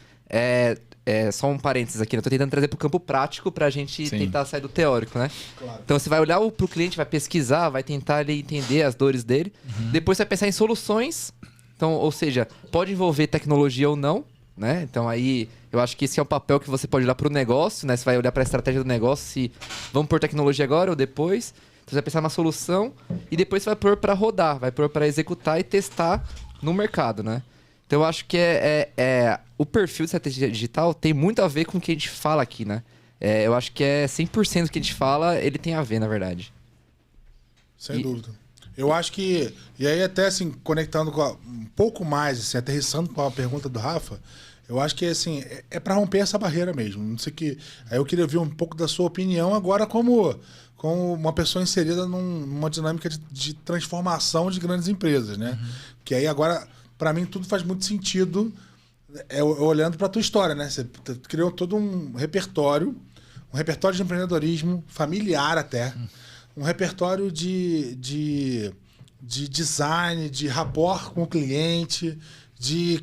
E: Só um parênteses aqui, né? Eu tô tentando trazer para o campo prático para a gente tentar sair do teórico, né? Claro. Então, você vai olhar para o cliente, vai pesquisar, vai tentar ali entender as dores dele. Depois, você vai pensar em soluções. Então, ou seja, pode envolver tecnologia ou não. Né? Então aí eu acho que esse é um papel que você pode olhar para o negócio, né? Você vai olhar para a estratégia do negócio, se vamos pôr tecnologia agora ou depois. Então você vai pensar na solução e depois você vai pôr para rodar, vai pôr para executar e testar no mercado, né? Então eu acho que o perfil de estratégia digital tem muito a ver com o que a gente fala aqui, né? Eu acho que 100% do que a gente fala, ele tem a ver, na verdade.
A: Sem dúvida. Eu acho que, e aí até assim, conectando um pouco mais, assim, aterrissando com a pergunta do Rafa, eu acho que assim, é para romper essa barreira mesmo. Não sei que. Aí eu queria ouvir um pouco da sua opinião agora como uma pessoa inserida numa dinâmica de transformação de grandes empresas, né? Que aí agora, para mim, tudo faz muito sentido olhando para a tua história, né? Você criou todo um repertório de empreendedorismo familiar até, um repertório de design, de rapport com o cliente, de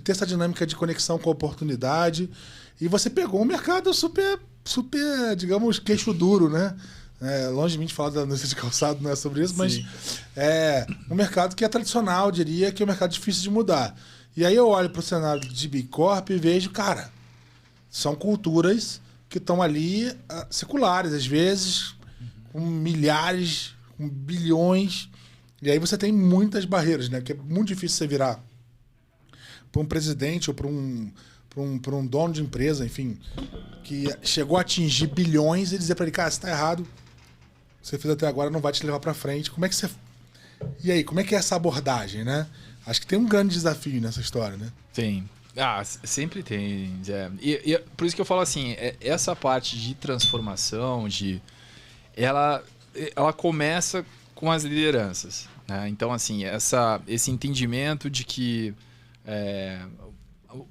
A: ter essa dinâmica de conexão com a oportunidade. E você pegou um mercado super, digamos, queixo duro, né? Longe de mim de falar da indústria de calçado, não é sobre isso, mas é um mercado que é tradicional, diria que é um mercado difícil de mudar. E aí eu olho para o cenário de Big Corp e vejo, cara, são culturas que estão ali seculares, às vezes, com milhares, com bilhões. E aí você tem muitas barreiras, né? Que é muito difícil você virar para um presidente ou para um dono de empresa, enfim, que chegou a atingir bilhões e dizer para ele, cara, você está errado, o que você fez até agora não vai te levar para frente. Como é que você... E aí, como é que é essa abordagem, né? Acho que tem um grande desafio nessa história, né?
D: Tem. Sempre tem, Zé. E por isso que eu falo assim, essa parte de transformação, ela começa com as lideranças, né? Então, assim, esse entendimento de que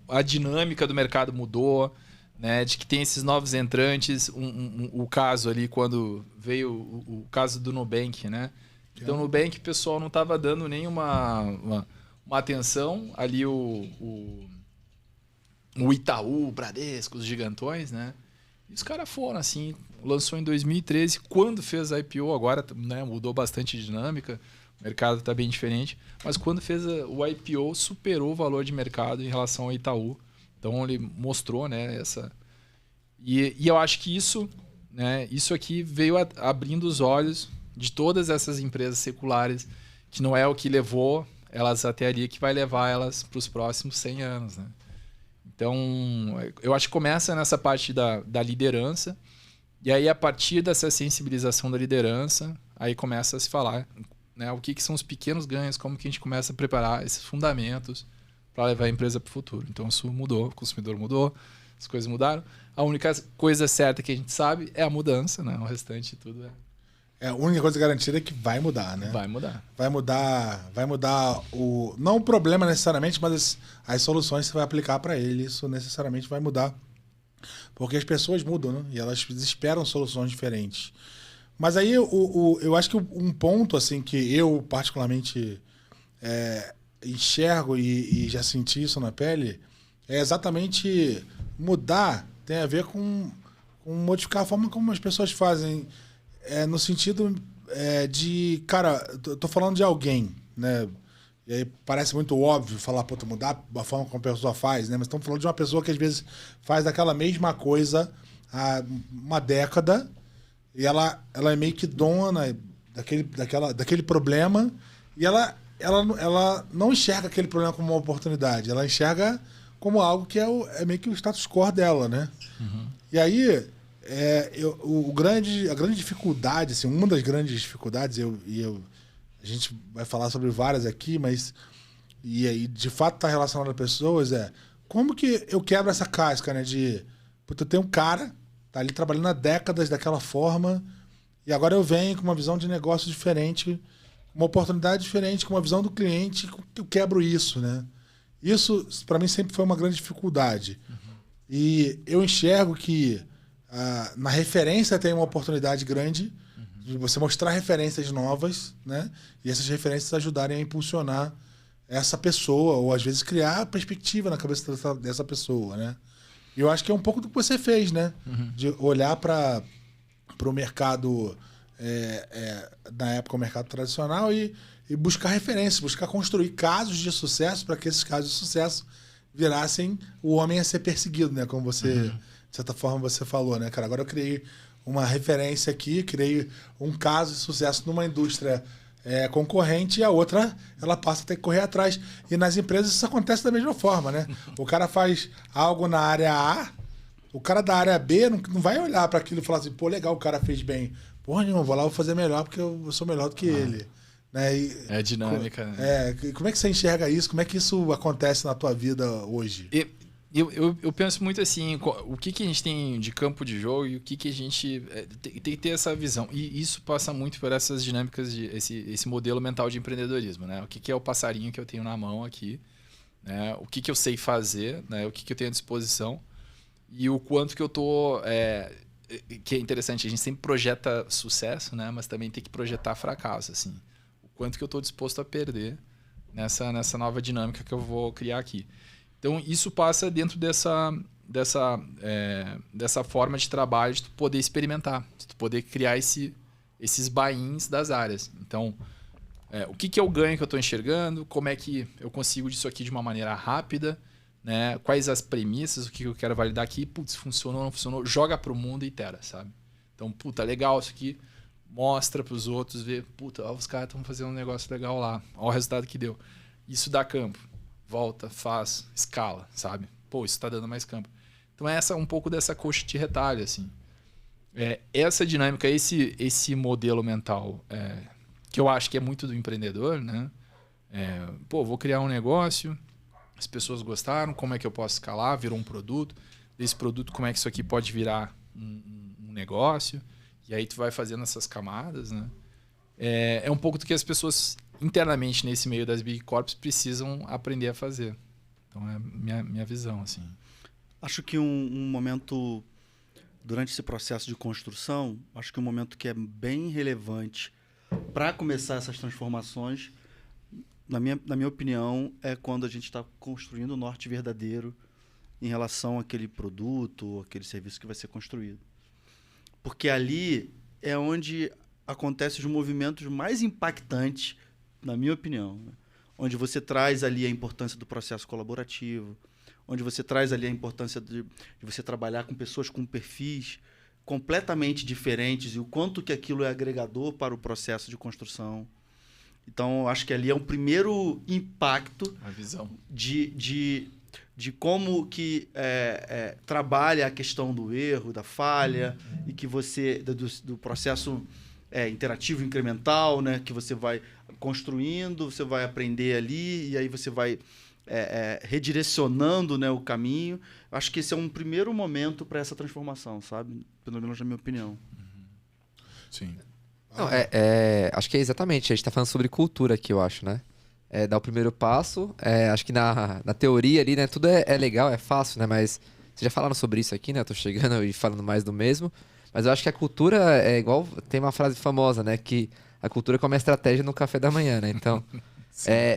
D: a dinâmica do mercado mudou, né? De que tem esses novos entrantes, o caso ali quando veio o caso do Nubank, né? Então, no Nubank o pessoal não estava dando nenhuma atenção ali o Itaú, o Bradesco, os gigantões, né? E os caras foram assim, lançou em 2013, quando fez a IPO, agora, né, mudou bastante a dinâmica, o mercado está bem diferente, mas quando fez o IPO, superou o valor de mercado em relação ao Itaú. Então ele mostrou, né, essa... E eu acho que isso aqui veio abrindo os olhos de todas essas empresas seculares, que não é o que levou elas até ali, que vai levar elas para os próximos 100 anos, né? Então, eu acho que começa nessa parte da liderança, E aí, a partir dessa sensibilização da liderança, aí começa a se falar, né, o que são os pequenos ganhos, como que a gente começa a preparar esses fundamentos para levar a empresa para o futuro. Então, isso mudou, o consumidor mudou, as coisas mudaram. A única coisa certa que a gente sabe é a mudança, né? O restante tudo
A: A única coisa garantida é que vai mudar, né?
D: vai mudar.
A: Vai mudar não o problema necessariamente, mas as soluções que você vai aplicar para ele. Isso necessariamente vai mudar. Porque as pessoas mudam, né? E elas esperam soluções diferentes. Mas aí eu acho que um ponto assim que eu particularmente enxergo e já senti isso na pele é exatamente mudar, tem a ver com modificar a forma como as pessoas fazem, no sentido de, cara, tô falando de alguém, né? E aí parece muito óbvio falar, pô, mudar a forma como a pessoa faz, né? Mas estamos falando de uma pessoa que às vezes faz aquela mesma coisa há uma década e ela é meio que dona daquele problema e ela não enxerga aquele problema como uma oportunidade, ela enxerga como algo que é meio que o status quo dela, né? Uhum. E aí, a grande dificuldade, assim, uma das grandes dificuldades, a gente vai falar sobre várias aqui, mas e aí de fato está relacionado a pessoas, como que eu quebro essa casca, né? Porque eu tenho um cara, tá ali trabalhando há décadas daquela forma, e agora eu venho com uma visão de negócio diferente, uma oportunidade diferente, com uma visão do cliente, eu quebro isso, né? Isso, para mim, sempre foi uma grande dificuldade. Uhum. E eu enxergo que na referência tem uma oportunidade grande de você mostrar referências novas, né? E essas referências ajudarem a impulsionar essa pessoa, ou às vezes criar perspectiva na cabeça dessa pessoa, né? E eu acho que é um pouco do que você fez, né? Uhum. De olhar para o mercado, na época, o mercado tradicional e buscar referências, buscar construir casos de sucesso para que esses casos de sucesso virassem o homem a ser perseguido, né? Como você, de certa forma, você falou, né, cara? Agora eu criei uma referência aqui, criei um caso de sucesso numa indústria concorrente e a outra, ela passa a ter que correr atrás. E nas empresas isso acontece da mesma forma, né? O cara faz algo na área A, o cara da área B não vai olhar para aquilo e falar assim, pô, legal, o cara fez bem. Porra nenhuma, vou lá, vou fazer melhor porque eu sou melhor do que ele. Né?
D: É dinâmica. Né?
A: Como é que você enxerga isso? Como é que isso acontece na tua vida hoje?
D: Eu penso muito assim, o que a gente tem de campo de jogo e o que a gente tem que ter essa visão. E isso passa muito por essas dinâmicas, esse modelo mental de empreendedorismo. Né? O que é o passarinho que eu tenho na mão aqui, né? O que eu sei fazer, né? O que eu tenho à disposição e o quanto que eu estou... que é interessante, a gente sempre projeta sucesso, né? Mas também tem que projetar fracasso. Assim. O quanto que eu estou disposto a perder nessa nova dinâmica que eu vou criar aqui. Então, isso passa dentro dessa forma de trabalho de tu poder experimentar, de tu poder criar esses buy-ins das áreas. Então, o que é o ganho que eu estou enxergando, como é que eu consigo disso aqui de uma maneira rápida, né? Quais as premissas, o que eu quero validar aqui, putz, funcionou, não funcionou, joga para o mundo e itera, sabe? Então, puta, legal isso aqui, mostra para os outros, vê, puta, ó, os caras estão fazendo um negócio legal lá, ó o resultado que deu. Isso dá campo. Volta, faz, escala, sabe? Pô, isso está dando mais campo. Então, essa um pouco dessa coxa de retalho, assim. Essa dinâmica, esse modelo mental, que eu acho que é muito do empreendedor, né? Vou criar um negócio, as pessoas gostaram, como é que eu posso escalar? Virou um produto. Desse produto, como é que isso aqui pode virar um negócio? E aí tu vai fazendo essas camadas, né? É um pouco do que as pessoas internamente nesse meio das Big Corps precisam aprender a fazer. Então é minha visão, assim.
B: Acho que um momento durante esse processo de construção, acho que um momento que é bem relevante para começar essas transformações, na minha opinião, é quando a gente está construindo o norte verdadeiro em relação àquele produto, aquele serviço que vai ser construído. Porque ali é onde acontecem os movimentos mais impactantes, na minha opinião, né? Onde você traz ali a importância do processo colaborativo, onde você traz ali a importância de você trabalhar com pessoas com perfis completamente diferentes e o quanto que aquilo é agregador para o processo de construção. Então, acho que ali é um primeiro impacto
D: a visão.
B: De como que trabalha a questão do erro, da falha, e que você do processo interativo incremental, né? Que você vai construindo, você vai aprender ali e aí você vai redirecionando, né, o caminho. Acho que esse é um primeiro momento para essa transformação, sabe? Pelo menos na minha opinião.
A: Sim.
E: Não, acho que é exatamente. A gente tá falando sobre cultura aqui, eu acho, né? Dar o primeiro passo. Acho que na teoria ali, né? Tudo é legal, é fácil, né? Mas vocês já falaram sobre isso aqui, né? Eu tô chegando e falando mais do mesmo. Mas eu acho que a cultura é igual... Tem uma frase famosa, né? Que a cultura é como a estratégia no café da manhã, né? Então...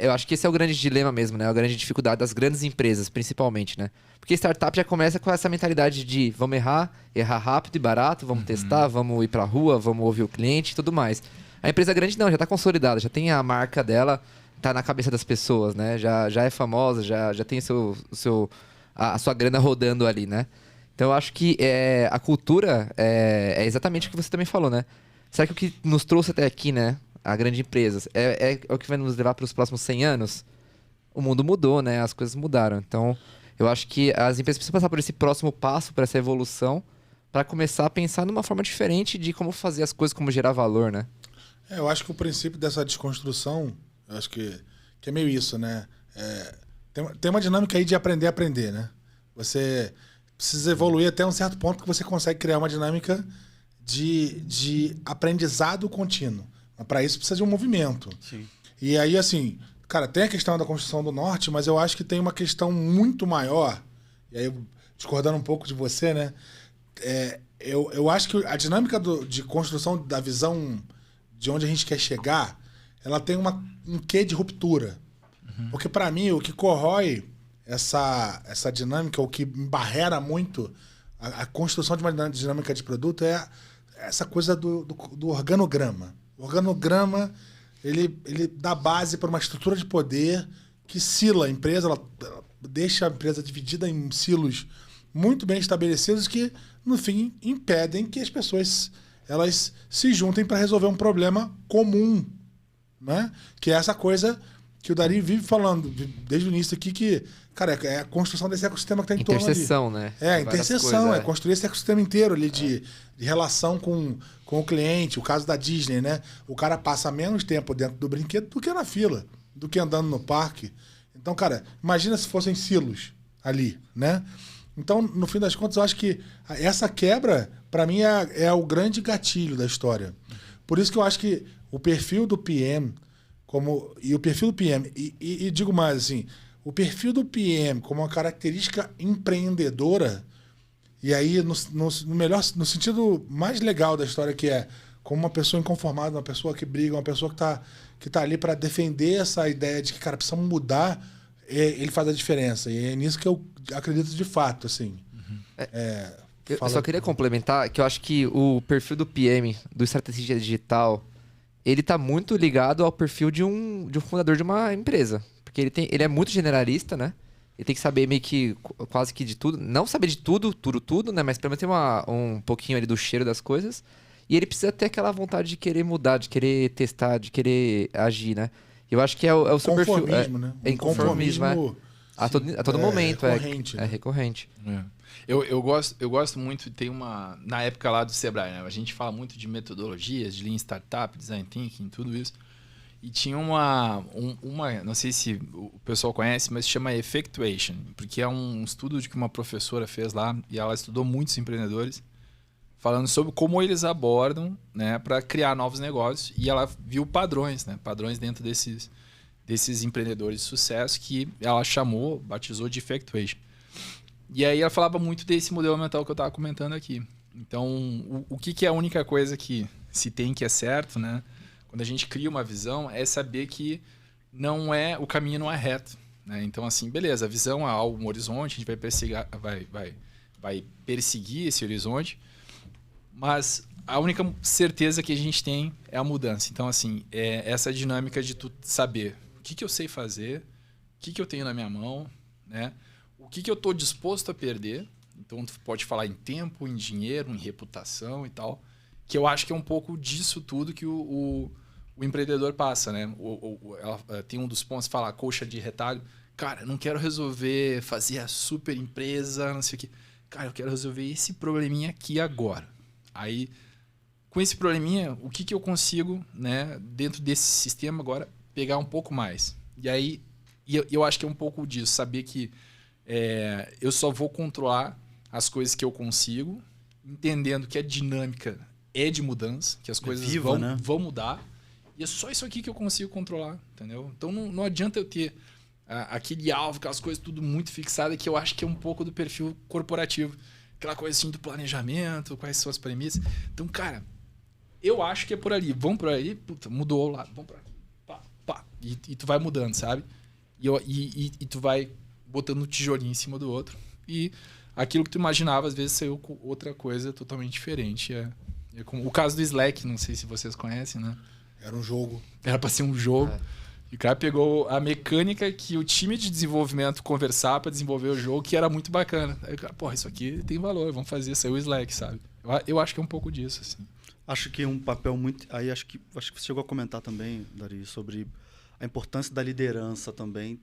E: eu acho que esse é o grande dilema mesmo, né? A grande dificuldade das grandes empresas, principalmente, né? Porque startup já começa com essa mentalidade de vamos errar rápido e barato, vamos testar, vamos ir pra rua, vamos ouvir o cliente e tudo mais. A empresa grande não, já tá consolidada, já tem a marca dela, tá na cabeça das pessoas, né? Já é famosa, já tem a sua grana rodando ali, né? Então eu acho que a cultura é exatamente o que você também falou, né? Será que o que nos trouxe até aqui, né? A grande empresa, é o que vai nos levar para os próximos 100 anos? O mundo mudou, né? As coisas mudaram. Então, eu acho que as empresas precisam passar por esse próximo passo, por essa evolução, para começar a pensar numa forma diferente de como fazer as coisas, como gerar valor, né?
A: Eu acho que o princípio dessa desconstrução, eu acho que é meio isso, né? Tem uma dinâmica aí de aprender a aprender, né? Você precisa evoluir até um certo ponto que você consegue criar uma dinâmica de aprendizado contínuo. Mas para isso precisa de um movimento.
B: Sim.
A: E aí, assim, cara, tem a questão da construção do norte, mas eu acho que tem uma questão muito maior. E aí, discordando um pouco de você, né? Eu acho que a dinâmica de construção da visão de onde a gente quer chegar, ela tem um quê de ruptura. Porque, para mim, o que corrói essa dinâmica, o que embarrera muito a construção de uma dinâmica de produto é essa coisa do organograma. O organograma, ele dá base para uma estrutura de poder que sila a empresa, ela deixa a empresa dividida em silos muito bem estabelecidos que, no fim, impedem que as pessoas elas se juntem para resolver um problema comum, né? Que é essa coisa que o Dari vive falando desde o início aqui, que, cara, é a construção desse ecossistema que está em torno ali.
E: Interseção, né?
A: Interseção,
E: coisas,
A: construir esse ecossistema inteiro ali de relação com o cliente. O caso da Disney, né? O cara passa menos tempo dentro do brinquedo do que na fila, do que andando no parque. Então, cara, imagina se fossem silos ali, né? Então, no fim das contas, eu acho que essa quebra, para mim, é o grande gatilho da história. Por isso que eu acho que o perfil do PM, e o perfil do PM, e digo mais assim, o perfil do PM como uma característica empreendedora, e aí no sentido mais legal da história, que é como uma pessoa inconformada, uma pessoa que briga, uma pessoa que tá ali para defender essa ideia de que, cara, precisamos mudar, ele faz a diferença. E é nisso que eu acredito de fato, assim.
E: Eu só queria complementar que eu acho que o perfil do PM, do estrategista digital, ele tá muito ligado ao perfil de um fundador de uma empresa. Porque ele é muito generalista, né? Ele tem que saber meio que quase que de tudo. Não saber de tudo, né? Mas pelo menos ter um pouquinho ali do cheiro das coisas. E ele precisa ter aquela vontade de querer mudar, de querer testar, de querer agir, né? Eu acho que é o seu perfil.
A: Conformismo, né?
E: Inconformismo, a todo momento.
A: Recorrente, né?
E: É recorrente.
D: Eu gosto muito, tem na época lá do Sebrae, né? A gente fala muito de metodologias, de Lean Startup, Design Thinking, tudo isso. E tinha uma não sei se o pessoal conhece, mas se chama Effectuation, porque é um estudo que uma professora fez lá, e ela estudou muitos empreendedores, falando sobre como eles abordam, né, para criar novos negócios, e ela viu padrões, né? Padrões dentro desses empreendedores de sucesso que ela batizou de Effectuation. E aí ela falava muito desse modelo mental que eu estava comentando aqui. Então, o que é a única coisa que se tem que é certo, né? Quando a gente cria uma visão, é saber que o caminho não é reto, né? Então, assim, beleza, a visão é um horizonte, a gente vai perseguir esse horizonte, mas a única certeza que a gente tem é a mudança. Então, assim, essa dinâmica de tu saber o que eu sei fazer, o que eu tenho na minha mão, né? O que eu estou disposto a perder. Então, tu pode falar em tempo, em dinheiro, em reputação e tal, que eu acho que é um pouco disso tudo que o empreendedor passa, né? Ela tem um dos pontos que fala coxa de retalho. Cara, não quero fazer a super empresa, não sei o quê. Cara, eu quero resolver esse probleminha aqui agora. Aí, com esse probleminha, o que eu consigo, né, dentro desse sistema agora, pegar um pouco mais? E aí, eu acho que é um pouco disso, saber que eu só vou controlar as coisas que eu consigo, entendendo que a dinâmica é de mudança, que as coisas vão mudar, e é só isso aqui que eu consigo controlar, entendeu? Então não adianta eu ter aquele alvo, aquelas coisas tudo muito fixadas, que eu acho que é um pouco do perfil corporativo. Aquela coisa assim do planejamento, quais são as premissas. Então, cara, eu acho que é por ali. Vamos por ali, puta, mudou o lado, vamos por aqui. Pá. E tu vai mudando, sabe? E tu vai botando um tijolinho em cima do outro. E aquilo que tu imaginava, às vezes, saiu com outra coisa totalmente diferente. É como o caso do Slack, não sei se vocês conhecem, né?
A: Era um jogo.
D: Era pra ser um jogo. E o cara pegou a mecânica que o time de desenvolvimento conversava pra desenvolver o jogo, que era muito bacana. Aí o cara, porra, isso aqui tem valor, vamos fazer, saiu o Slack, sabe? Eu acho que é um pouco disso, assim.
B: Acho que um papel muito... Aí acho que você chegou a comentar também, Dari, sobre a importância da liderança também.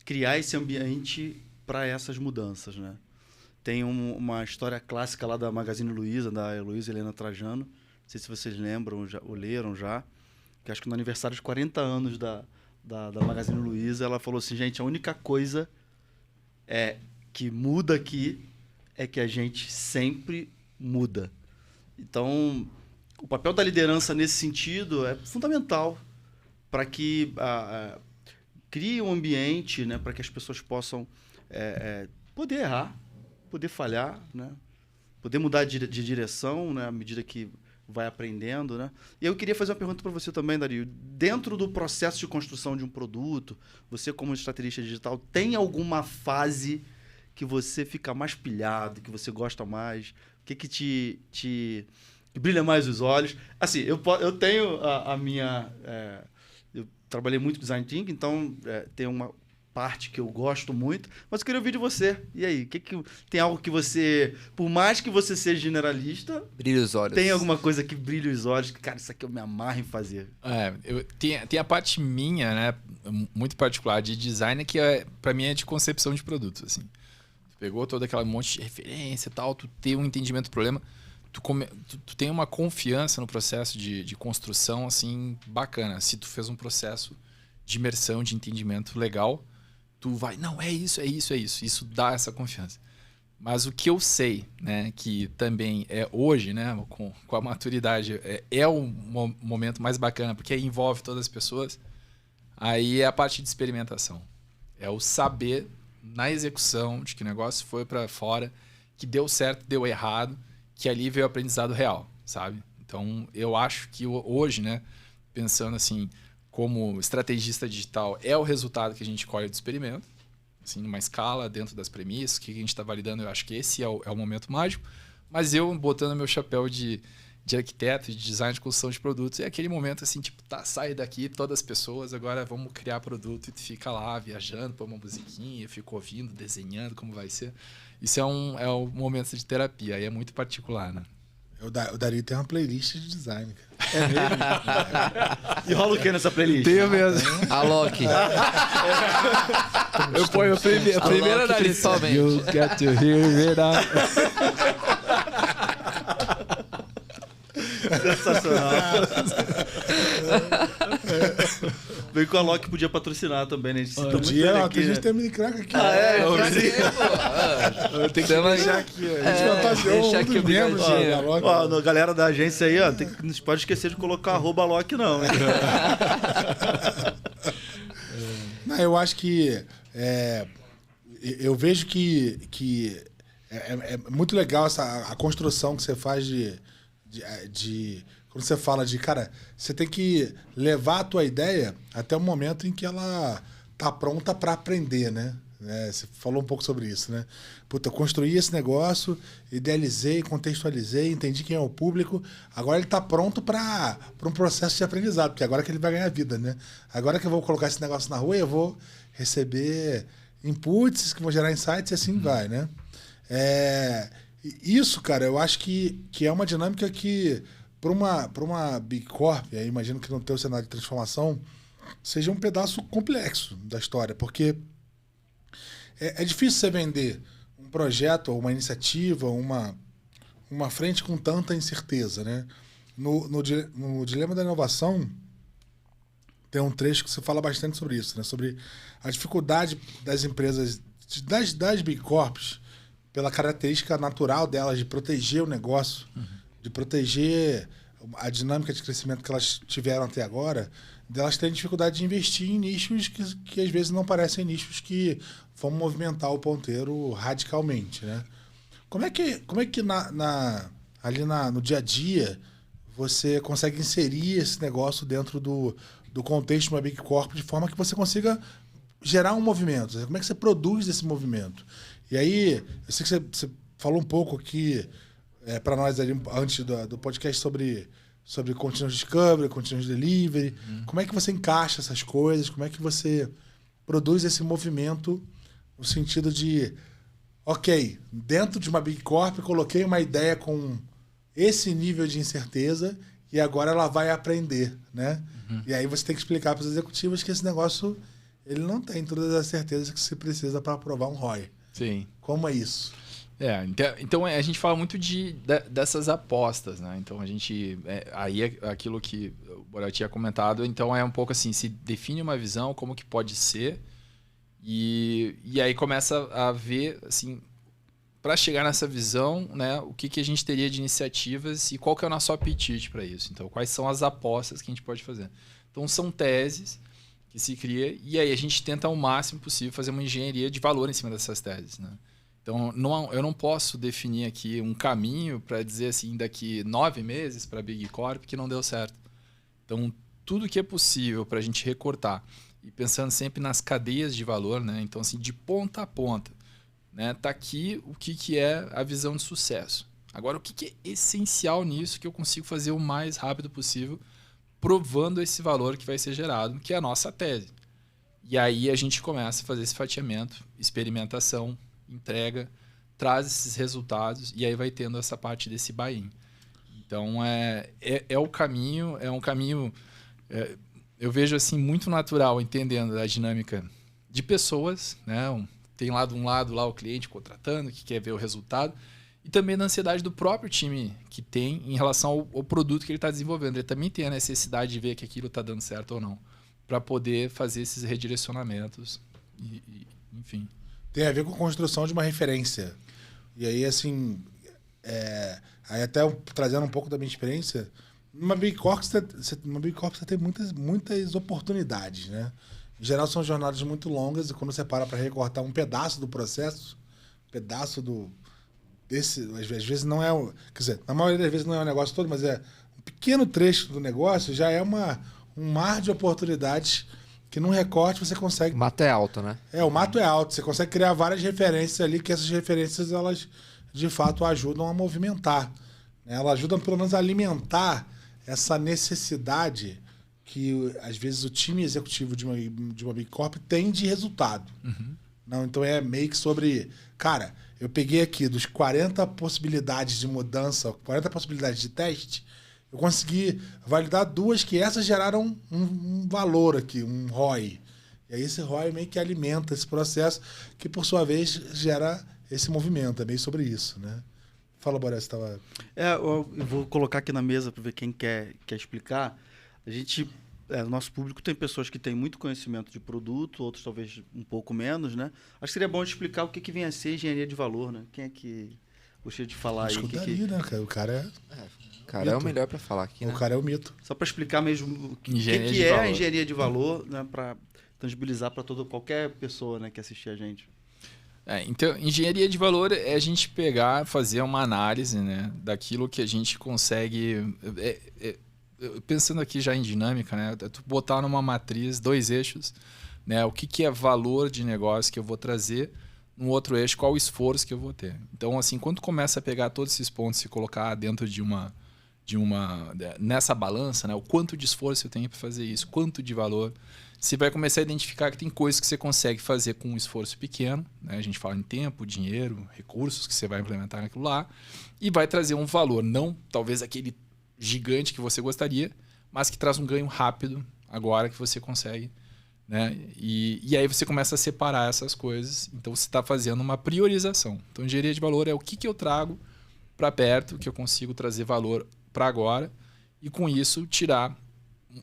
B: Criar esse ambiente para essas mudanças, né? Tem uma história clássica lá da Magazine Luiza, da Heloísa Helena Trajano. Não sei se vocês lembram ou leram já. Que acho que no aniversário de 40 anos da Magazine Luiza, ela falou assim, gente, a única coisa que muda aqui é que a gente sempre muda. Então, o papel da liderança nesse sentido é fundamental para que crie um ambiente, né, para que as pessoas possam poder errar, poder falhar, né, poder mudar de direção, né, à medida que vai aprendendo, né? E eu queria fazer uma pergunta para você também, Dario. Dentro do processo de construção de um produto, você como estrategista digital, tem alguma fase que você fica mais pilhado, que você gosta mais? O que te brilha mais os olhos? Assim, eu tenho a minha... eu trabalhei muito com design thinking, então tem uma parte que eu gosto muito, mas eu queria ouvir de você. E aí, tem algo que você, por mais que você seja generalista,
E: Brilha os olhos.
B: Tem alguma coisa que brilha os olhos, que, cara, isso aqui eu me amarro em fazer?
D: Tem a parte minha, né, muito particular de design, que para mim é de concepção de produtos, assim. Tu pegou todo aquele monte de referência e tal, tu tem um entendimento do problema, tu tem uma confiança no processo de construção, assim, bacana. Se tu fez um processo de imersão, de entendimento legal, tu vai, não, é isso. Isso dá essa confiança. Mas o que eu sei, né, que também é hoje, né, com a maturidade, é o momento mais bacana, porque envolve todas as pessoas, aí é a parte de experimentação. É o saber, na execução, de que o negócio foi para fora, que deu certo, deu errado, que ali veio o aprendizado real, sabe? Então, eu acho que hoje, né, pensando assim, como estrategista digital, é o resultado que a gente colhe do experimento, assim, numa escala, dentro das premissas, o que a gente está validando, eu acho que esse é o momento mágico. Mas eu, botando meu chapéu de arquiteto, de design de construção de produtos, é aquele momento assim, tipo, sai daqui, todas as pessoas, agora vamos criar produto, e tu fica lá viajando, põe uma musiquinha, fica ouvindo, desenhando como vai ser. Isso é um momento de terapia, aí é muito particular, né?
A: O Dari tem uma playlist de design, cara.
B: É mesmo? E rola o que nessa playlist?
D: Tenho mesmo.
E: A Loki.
D: Eu ponho a primeira da lista. You got to hear it out.
B: Sensacional. Bem que a Loki podia patrocinar também, né? A gente cita muito ele aqui,
A: a gente
B: né?
A: tem mini crack aqui.
D: Eu tenho que deixar aqui.
A: A gente fantasiou
E: deixa
A: um
E: aqui
A: dos
E: o
A: membros
E: bigodinho.
A: da Loki.
B: Ó, a galera da agência aí, ó, não se pode esquecer de colocar @Loki, não. Hein?
A: Não, eu acho que eu vejo que é muito legal a construção que você faz de quando você fala de, cara, você tem que levar a tua ideia até o momento em que ela tá pronta para aprender, né? Você falou um pouco sobre isso, né? Puta, eu construí esse negócio, idealizei, contextualizei, entendi quem é o público. Agora ele tá pronto para um processo de aprendizado, porque agora que ele vai ganhar vida, né? Agora que eu vou colocar esse negócio na rua, eu vou receber inputs que vão gerar insights e assim vai, né? Isso, cara, eu acho que é uma dinâmica que, para uma Big Corp, aí imagino que no teu cenário de transformação, seja um pedaço complexo da história, porque é difícil você vender um projeto, ou uma iniciativa, uma frente com tanta incerteza, né? No Dilema da Inovação, tem um trecho que você fala bastante sobre isso, né? Sobre a dificuldade das empresas, das Big Corps, pela característica natural delas de proteger o negócio, de proteger a dinâmica de crescimento que elas tiveram até agora, delas terem dificuldade de investir em nichos que às vezes não parecem nichos que vão movimentar o ponteiro radicalmente, né? Como é que ali no dia a dia você consegue inserir esse negócio dentro do contexto de uma Big Corp de forma que você consiga gerar um movimento? Como é que você produz esse movimento? E aí, eu sei que você falou um pouco aqui para nós ali, antes do podcast sobre Continuous Discovery, Continuous Delivery. Como é que você encaixa essas coisas? Como é que você produz esse movimento no sentido de, ok, dentro de uma Big Corp, coloquei uma ideia com esse nível de incerteza e agora ela vai aprender, né? E aí você tem que explicar para os executivos que esse negócio ele não tem todas as certezas que você precisa para aprovar um ROI.
D: Sim.
A: Como é isso?
D: Então a gente fala muito dessas apostas, né? Então a gente... aí é aquilo que o Borel tinha comentado, então é um pouco assim, se define uma visão, como que pode ser, e aí começa a ver, assim, para chegar nessa visão, né, o que a gente teria de iniciativas e qual que é o nosso apetite para isso. Então, quais são as apostas que a gente pode fazer. Então, são teses que se cria e aí a gente tenta ao máximo possível fazer uma engenharia de valor em cima dessas teses, né? Então, eu não posso definir aqui um caminho para dizer assim, daqui 9 meses para a Big Corp que não deu certo. Então, tudo que é possível para a gente recortar e pensando sempre nas cadeias de valor, né? Então, assim, de ponta a ponta, né? Tá aqui o que é a visão de sucesso. Agora, o que é essencial nisso que eu consigo fazer o mais rápido possível, provando esse valor que vai ser gerado, que é a nossa tese. E aí a gente começa a fazer esse fatiamento, experimentação, entrega, traz esses resultados e aí vai tendo essa parte desse buy-in. Então, é o caminho, é um caminho, eu vejo assim, muito natural, entendendo a dinâmica de pessoas, né? Tem lá de um lado lá o cliente contratando, que quer ver o resultado, e também da ansiedade do próprio time que tem em relação ao produto que ele está desenvolvendo. Ele também tem a necessidade de ver que aquilo está dando certo ou não, para poder fazer esses redirecionamentos, enfim.
A: Tem a ver com a construção de uma referência. E aí, assim, aí até trazendo um pouco da minha experiência, numa Big Corp você tem muitas oportunidades, né? Em geral, são jornadas muito longas e quando você para recortar um pedaço do processo, às vezes não é... Quer dizer, na maioria das vezes não é o negócio todo, mas é um pequeno trecho do negócio, já é um mar de oportunidades que num recorte você consegue...
E: O mato é alto, né?
A: O mato é alto. Você consegue criar várias referências ali, que essas referências, elas, de fato, ajudam a movimentar. Elas ajudam, pelo menos, a alimentar essa necessidade que, às vezes, o time executivo de uma Big Corp tem de resultado. Não, então, é meio que sobre... Cara, eu peguei aqui dos 40 possibilidades de mudança, 40 possibilidades de teste, eu consegui validar 2 que essas geraram um valor aqui, um ROI. E aí esse ROI meio que alimenta esse processo, que por sua vez gera esse movimento. É meio sobre isso, né? Fala, Borel, você estava...
B: Eu vou colocar aqui na mesa para ver quem quer explicar. A gente, o nosso público tem pessoas que têm muito conhecimento de produto, outros talvez um pouco menos, né? Acho que seria bom explicar o que vem a ser engenharia de valor, né? Quem é que gostaria de falar aí?
A: Escutaria, né, cara? O cara
E: O cara é o melhor para falar aqui, né?
A: O cara é o mito.
B: Só para explicar mesmo o que é a engenharia de valor, né? Para tangibilizar para qualquer pessoa, né, que assistir a gente.
D: Então, engenharia de valor é a gente pegar, fazer uma análise, né, daquilo que a gente consegue... pensando aqui já em dinâmica, né, tu botar numa matriz 2 eixos, né, o que é valor de negócio que eu vou trazer, no outro eixo, qual o esforço que eu vou ter. Então, assim, quando tu começa a pegar todos esses pontos e colocar dentro nessa balança, né, o quanto de esforço eu tenho para fazer isso, quanto de valor, você vai começar a identificar que tem coisas que você consegue fazer com um esforço pequeno, né? A gente fala em tempo, dinheiro, recursos que você vai implementar naquilo lá, e vai trazer um valor, não talvez aquele gigante que você gostaria, mas que traz um ganho rápido agora que você consegue, né? E aí você começa a separar essas coisas, então você está fazendo uma priorização. Então, engenharia de valor é o que eu trago para perto, que eu consigo trazer valor para agora e com isso tirar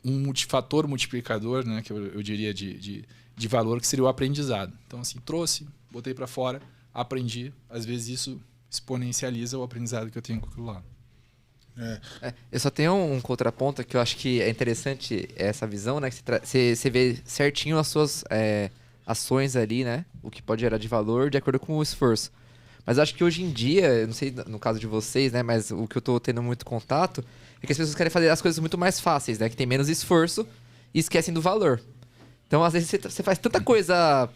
D: um fator multiplicador, né, que eu diria de valor, que seria o aprendizado. Então, assim, trouxe, botei para fora, aprendi. Às vezes isso exponencializa o aprendizado que eu tenho com aquilo lá.
E: Eu só tenho um contraponto que eu acho que é interessante essa visão, né? Que você vê certinho as suas ações ali, né? O que pode gerar de valor de acordo com o esforço. Mas eu acho que hoje em dia, eu não sei no caso de vocês, né? Mas o que eu tô tendo muito contato é que as pessoas querem fazer as coisas muito mais fáceis, né? Que tem menos esforço e esquecem do valor. Então, às vezes, você faz tanta coisa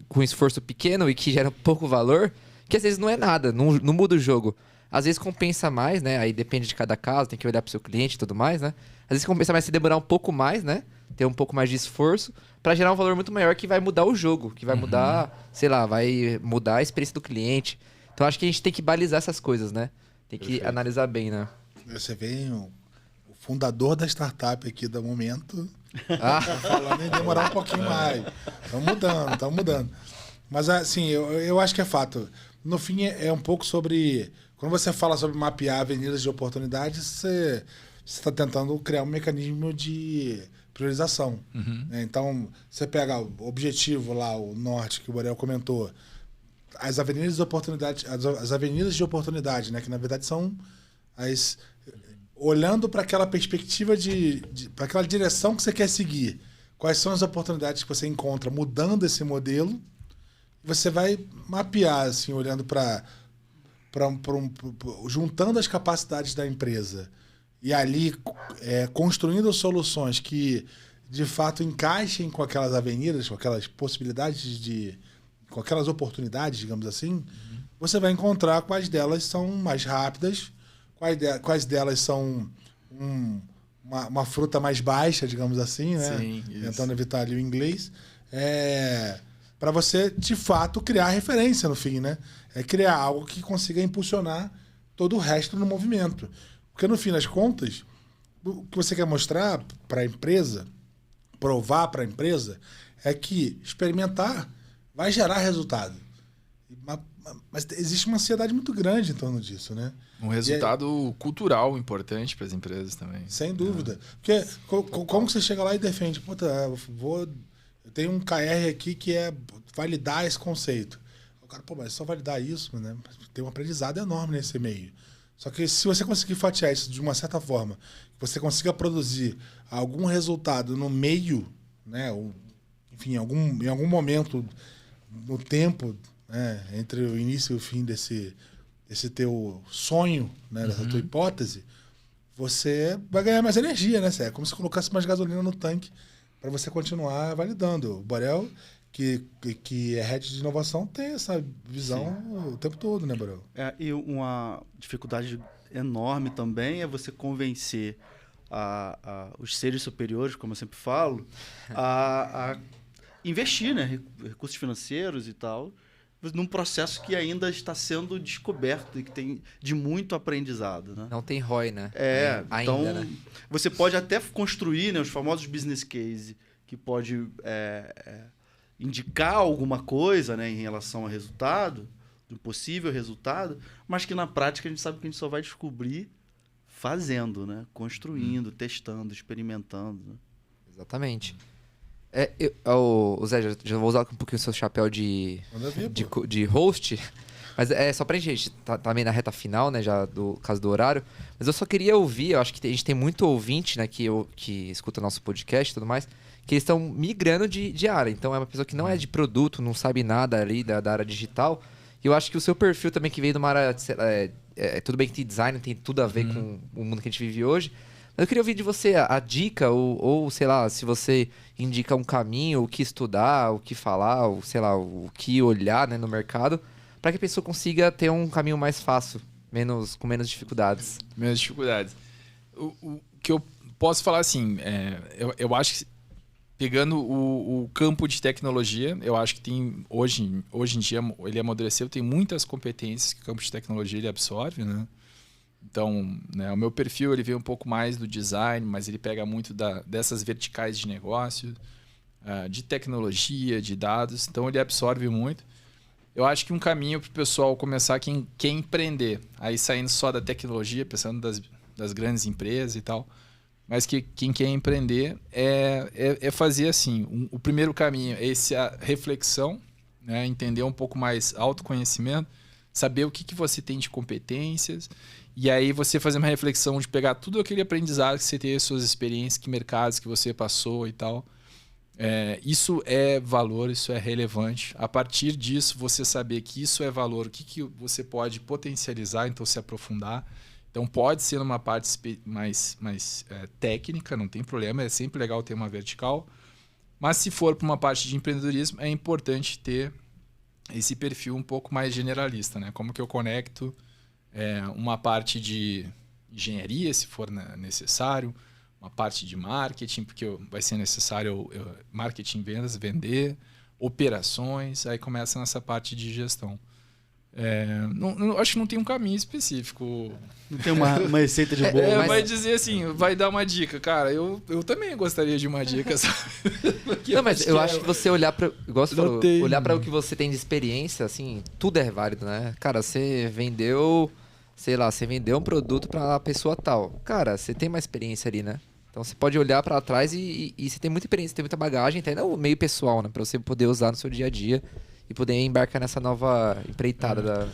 E: com esforço pequeno e que gera pouco valor, que às vezes não é nada, não muda o jogo. Às vezes compensa mais, né? Aí depende de cada caso, tem que olhar pro seu cliente e tudo mais, né? Às vezes compensa mais se demorar um pouco mais, né? Ter um pouco mais de esforço para gerar um valor muito maior que vai mudar o jogo, que vai mudar, sei lá, vai mudar a experiência do cliente. Então acho que a gente tem que balizar essas coisas, né? Tem que analisar bem, né?
A: Você vê o fundador da startup aqui do momento
E: Ah,
A: falando em demorar um pouquinho mais. Estão mudando. Mas assim, eu acho que é fato. No fim, é um pouco sobre... Quando você fala sobre mapear avenidas de oportunidades, você está tentando criar um mecanismo de priorização. Né? Então, você pega o objetivo lá, o norte, que o Borel comentou, as avenidas de oportunidade, as avenidas de oportunidade, né? Que na verdade são as... Olhando para aquela perspectiva para aquela direção que você quer seguir, quais são as oportunidades que você encontra mudando esse modelo, você vai mapear, assim, olhando juntando as capacidades da empresa e ali construindo soluções que de fato encaixem com aquelas avenidas, com aquelas possibilidades com aquelas oportunidades, digamos assim, você vai encontrar quais delas são mais rápidas, quais delas são uma fruta mais baixa, digamos assim, né?
D: Sim,
A: tentando evitar ali o inglês, para você, de fato, criar referência no fim, né? Criar algo que consiga impulsionar todo o resto do movimento. Porque, no fim das contas, o que você quer mostrar para a empresa, provar para a empresa, é que experimentar vai gerar resultado. Mas existe uma ansiedade muito grande em torno disso, né?
D: Um resultado cultural importante para as empresas também.
A: Sem dúvida. Porque como você chega lá e defende? Puta, eu tenho um KR aqui que é validar esse conceito. O cara, mas só validar isso, né? Tem um aprendizado enorme nesse meio. Só que se você conseguir fatiar isso de uma certa forma, você consiga produzir algum resultado no meio, né? Enfim, em algum momento no tempo, né? Entre o início e o fim desse teu sonho, né? Dessa tua hipótese, você vai ganhar mais energia, né? É como se colocasse mais gasolina no tanque para você continuar validando. O Borel, que é head de inovação, tem essa visão o tempo todo, né, Borel?
B: E uma dificuldade enorme também é você convencer os seres superiores, como eu sempre falo, a investir, né, recursos financeiros e tal, num processo que ainda está sendo descoberto e que tem de muito aprendizado, né?
E: não tem ROI, né? Ainda,
B: então
E: né?
B: você pode até construir, né, os famosos business case, que pode indicar alguma coisa, né, em relação ao resultado, do possível resultado, mas que na prática a gente sabe que a gente só vai descobrir fazendo, né, construindo, testando, experimentando. Né?
E: Exatamente. Zé, já vou usar um pouquinho o seu chapéu de host, mas só pra gente tá meio na reta final, né, já do caso do horário, mas eu só queria ouvir, eu acho que a gente tem muito ouvinte, né, que escuta nosso podcast e tudo mais, que eles estão migrando de área, então é uma pessoa que não é de produto, não sabe nada ali da área digital, e eu acho que o seu perfil também que veio de uma área, tudo bem que tem design, tem tudo a ver com o mundo que a gente vive hoje, mas eu queria ouvir de você a dica, ou sei lá, se você indica um caminho, o que estudar, o que falar, ou sei lá, o que olhar, né, no mercado, para que a pessoa consiga ter um caminho mais fácil, com menos dificuldades.
D: Menos dificuldades. O que eu posso falar assim, eu acho que pegando o campo de tecnologia, eu acho que tem hoje em dia ele amadureceu, tem muitas competências que o campo de tecnologia ele absorve, né? Então, né, o meu perfil ele vem um pouco mais do design, mas ele pega muito dessas verticais de negócio, de tecnologia, de dados. Então, ele absorve muito. eu acho que um caminho para o pessoal começar, quem quer empreender, aí saindo só da tecnologia, pensando das grandes empresas e tal, mas que quem quer empreender é fazer assim, o primeiro caminho é a reflexão, né? Entender um pouco mais autoconhecimento, saber o que você tem de competências, e aí você fazer uma reflexão de pegar tudo aquele aprendizado que você teve, suas experiências, que mercados que você passou e tal. Isso é valor, isso é relevante. A partir disso, você saber que isso é valor, o que você pode potencializar, então se aprofundar. Então pode ser numa parte mais técnica, não tem problema, é sempre legal ter uma vertical. Mas se for para uma parte de empreendedorismo, é importante ter esse perfil um pouco mais generalista, né? Como que eu conecto uma parte de engenharia, se for necessário, uma parte de marketing, porque vai ser necessário marketing, vendas, vender, operações, aí começa nessa parte de gestão. Acho que não tem um caminho específico.
B: Não tem uma receita de bolo.
D: Vai dizer assim, vai dar uma dica. Cara, eu também gostaria de uma dica, sabe?
E: Não, mas eu acho que você olhar para, igual você falou, olhar para o que você tem de experiência, assim, tudo é válido, né? Cara, você vendeu, sei lá, você vendeu um produto para a pessoa tal. Cara, você tem uma experiência ali, né? Então você pode olhar para trás e você tem muita experiência, tem muita bagagem, até no meio pessoal, né? Para você poder usar no seu dia a dia e poder embarcar nessa nova empreitada.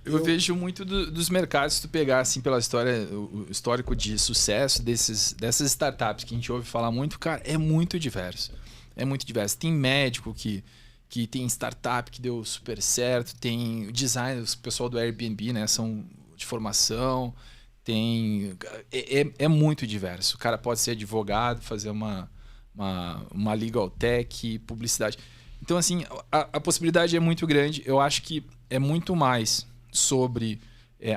D: Eu vejo muito dos mercados, se tu pegar assim pela história, o histórico de sucesso dessas startups que a gente ouve falar muito, cara, é muito diverso. É muito diverso. Tem médico que tem startup que deu super certo, tem design, o pessoal do Airbnb, né? São de formação. É muito diverso. O cara pode ser advogado, fazer uma legal tech, publicidade. Então, assim, a possibilidade é muito grande. Eu acho que é muito mais sobre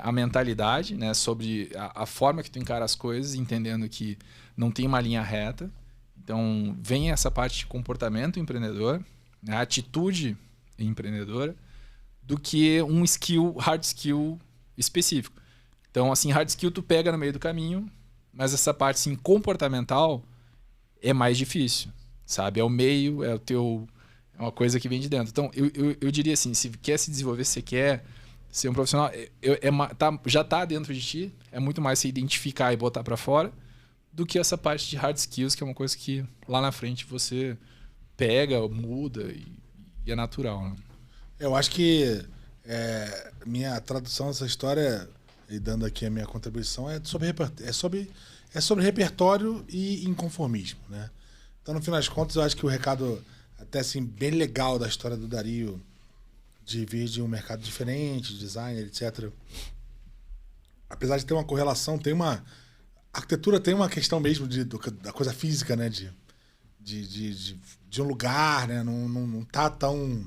D: a mentalidade, né? Sobre a forma que tu encara as coisas, entendendo que não tem uma linha reta. Então, vem essa parte de comportamento empreendedor, né? A atitude empreendedora, do que um hard skill específico. Então, assim, hard skill tu pega no meio do caminho, mas essa parte assim, comportamental é mais difícil, sabe? É o meio, é uma coisa que vem de dentro. Então, eu diria assim, se quer se desenvolver, se você quer ser um profissional, já está dentro de ti, é muito mais se identificar e botar para fora do que essa parte de hard skills, que é uma coisa que lá na frente você pega, muda e é natural, né?
A: Eu acho que minha tradução dessa história, e dando aqui a minha contribuição, é sobre repertório e inconformismo, né? Então, no fim das contas, eu acho que o recado até assim bem legal da história do Dario, de vir de um mercado diferente, designer, etc. Apesar de ter uma correlação, a arquitetura tem uma questão mesmo da coisa física, né? De um lugar, né? Não tá tão...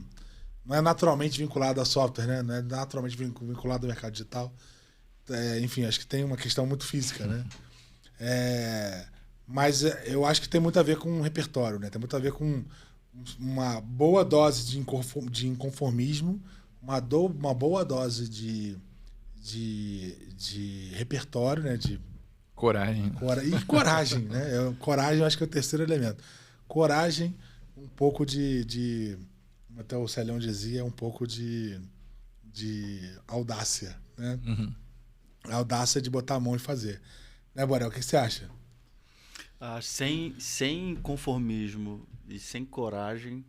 A: Não é naturalmente vinculado a software, né? Não é naturalmente vinculado ao mercado digital. Enfim, acho que tem uma questão muito física, né? Mas eu acho que tem muito a ver com o repertório, né? Tem muito a ver com uma boa dose de inconformismo, uma boa dose de repertório, né? De
D: coragem.
A: E coragem, né? Coragem, eu acho que é o terceiro elemento. Coragem, um pouco até o Celhão dizia, um pouco de audácia, né?
D: Uhum.
A: A audácia de botar a mão e fazer. Né, Borel? O que você acha?
B: Sem conformismo e sem coragem,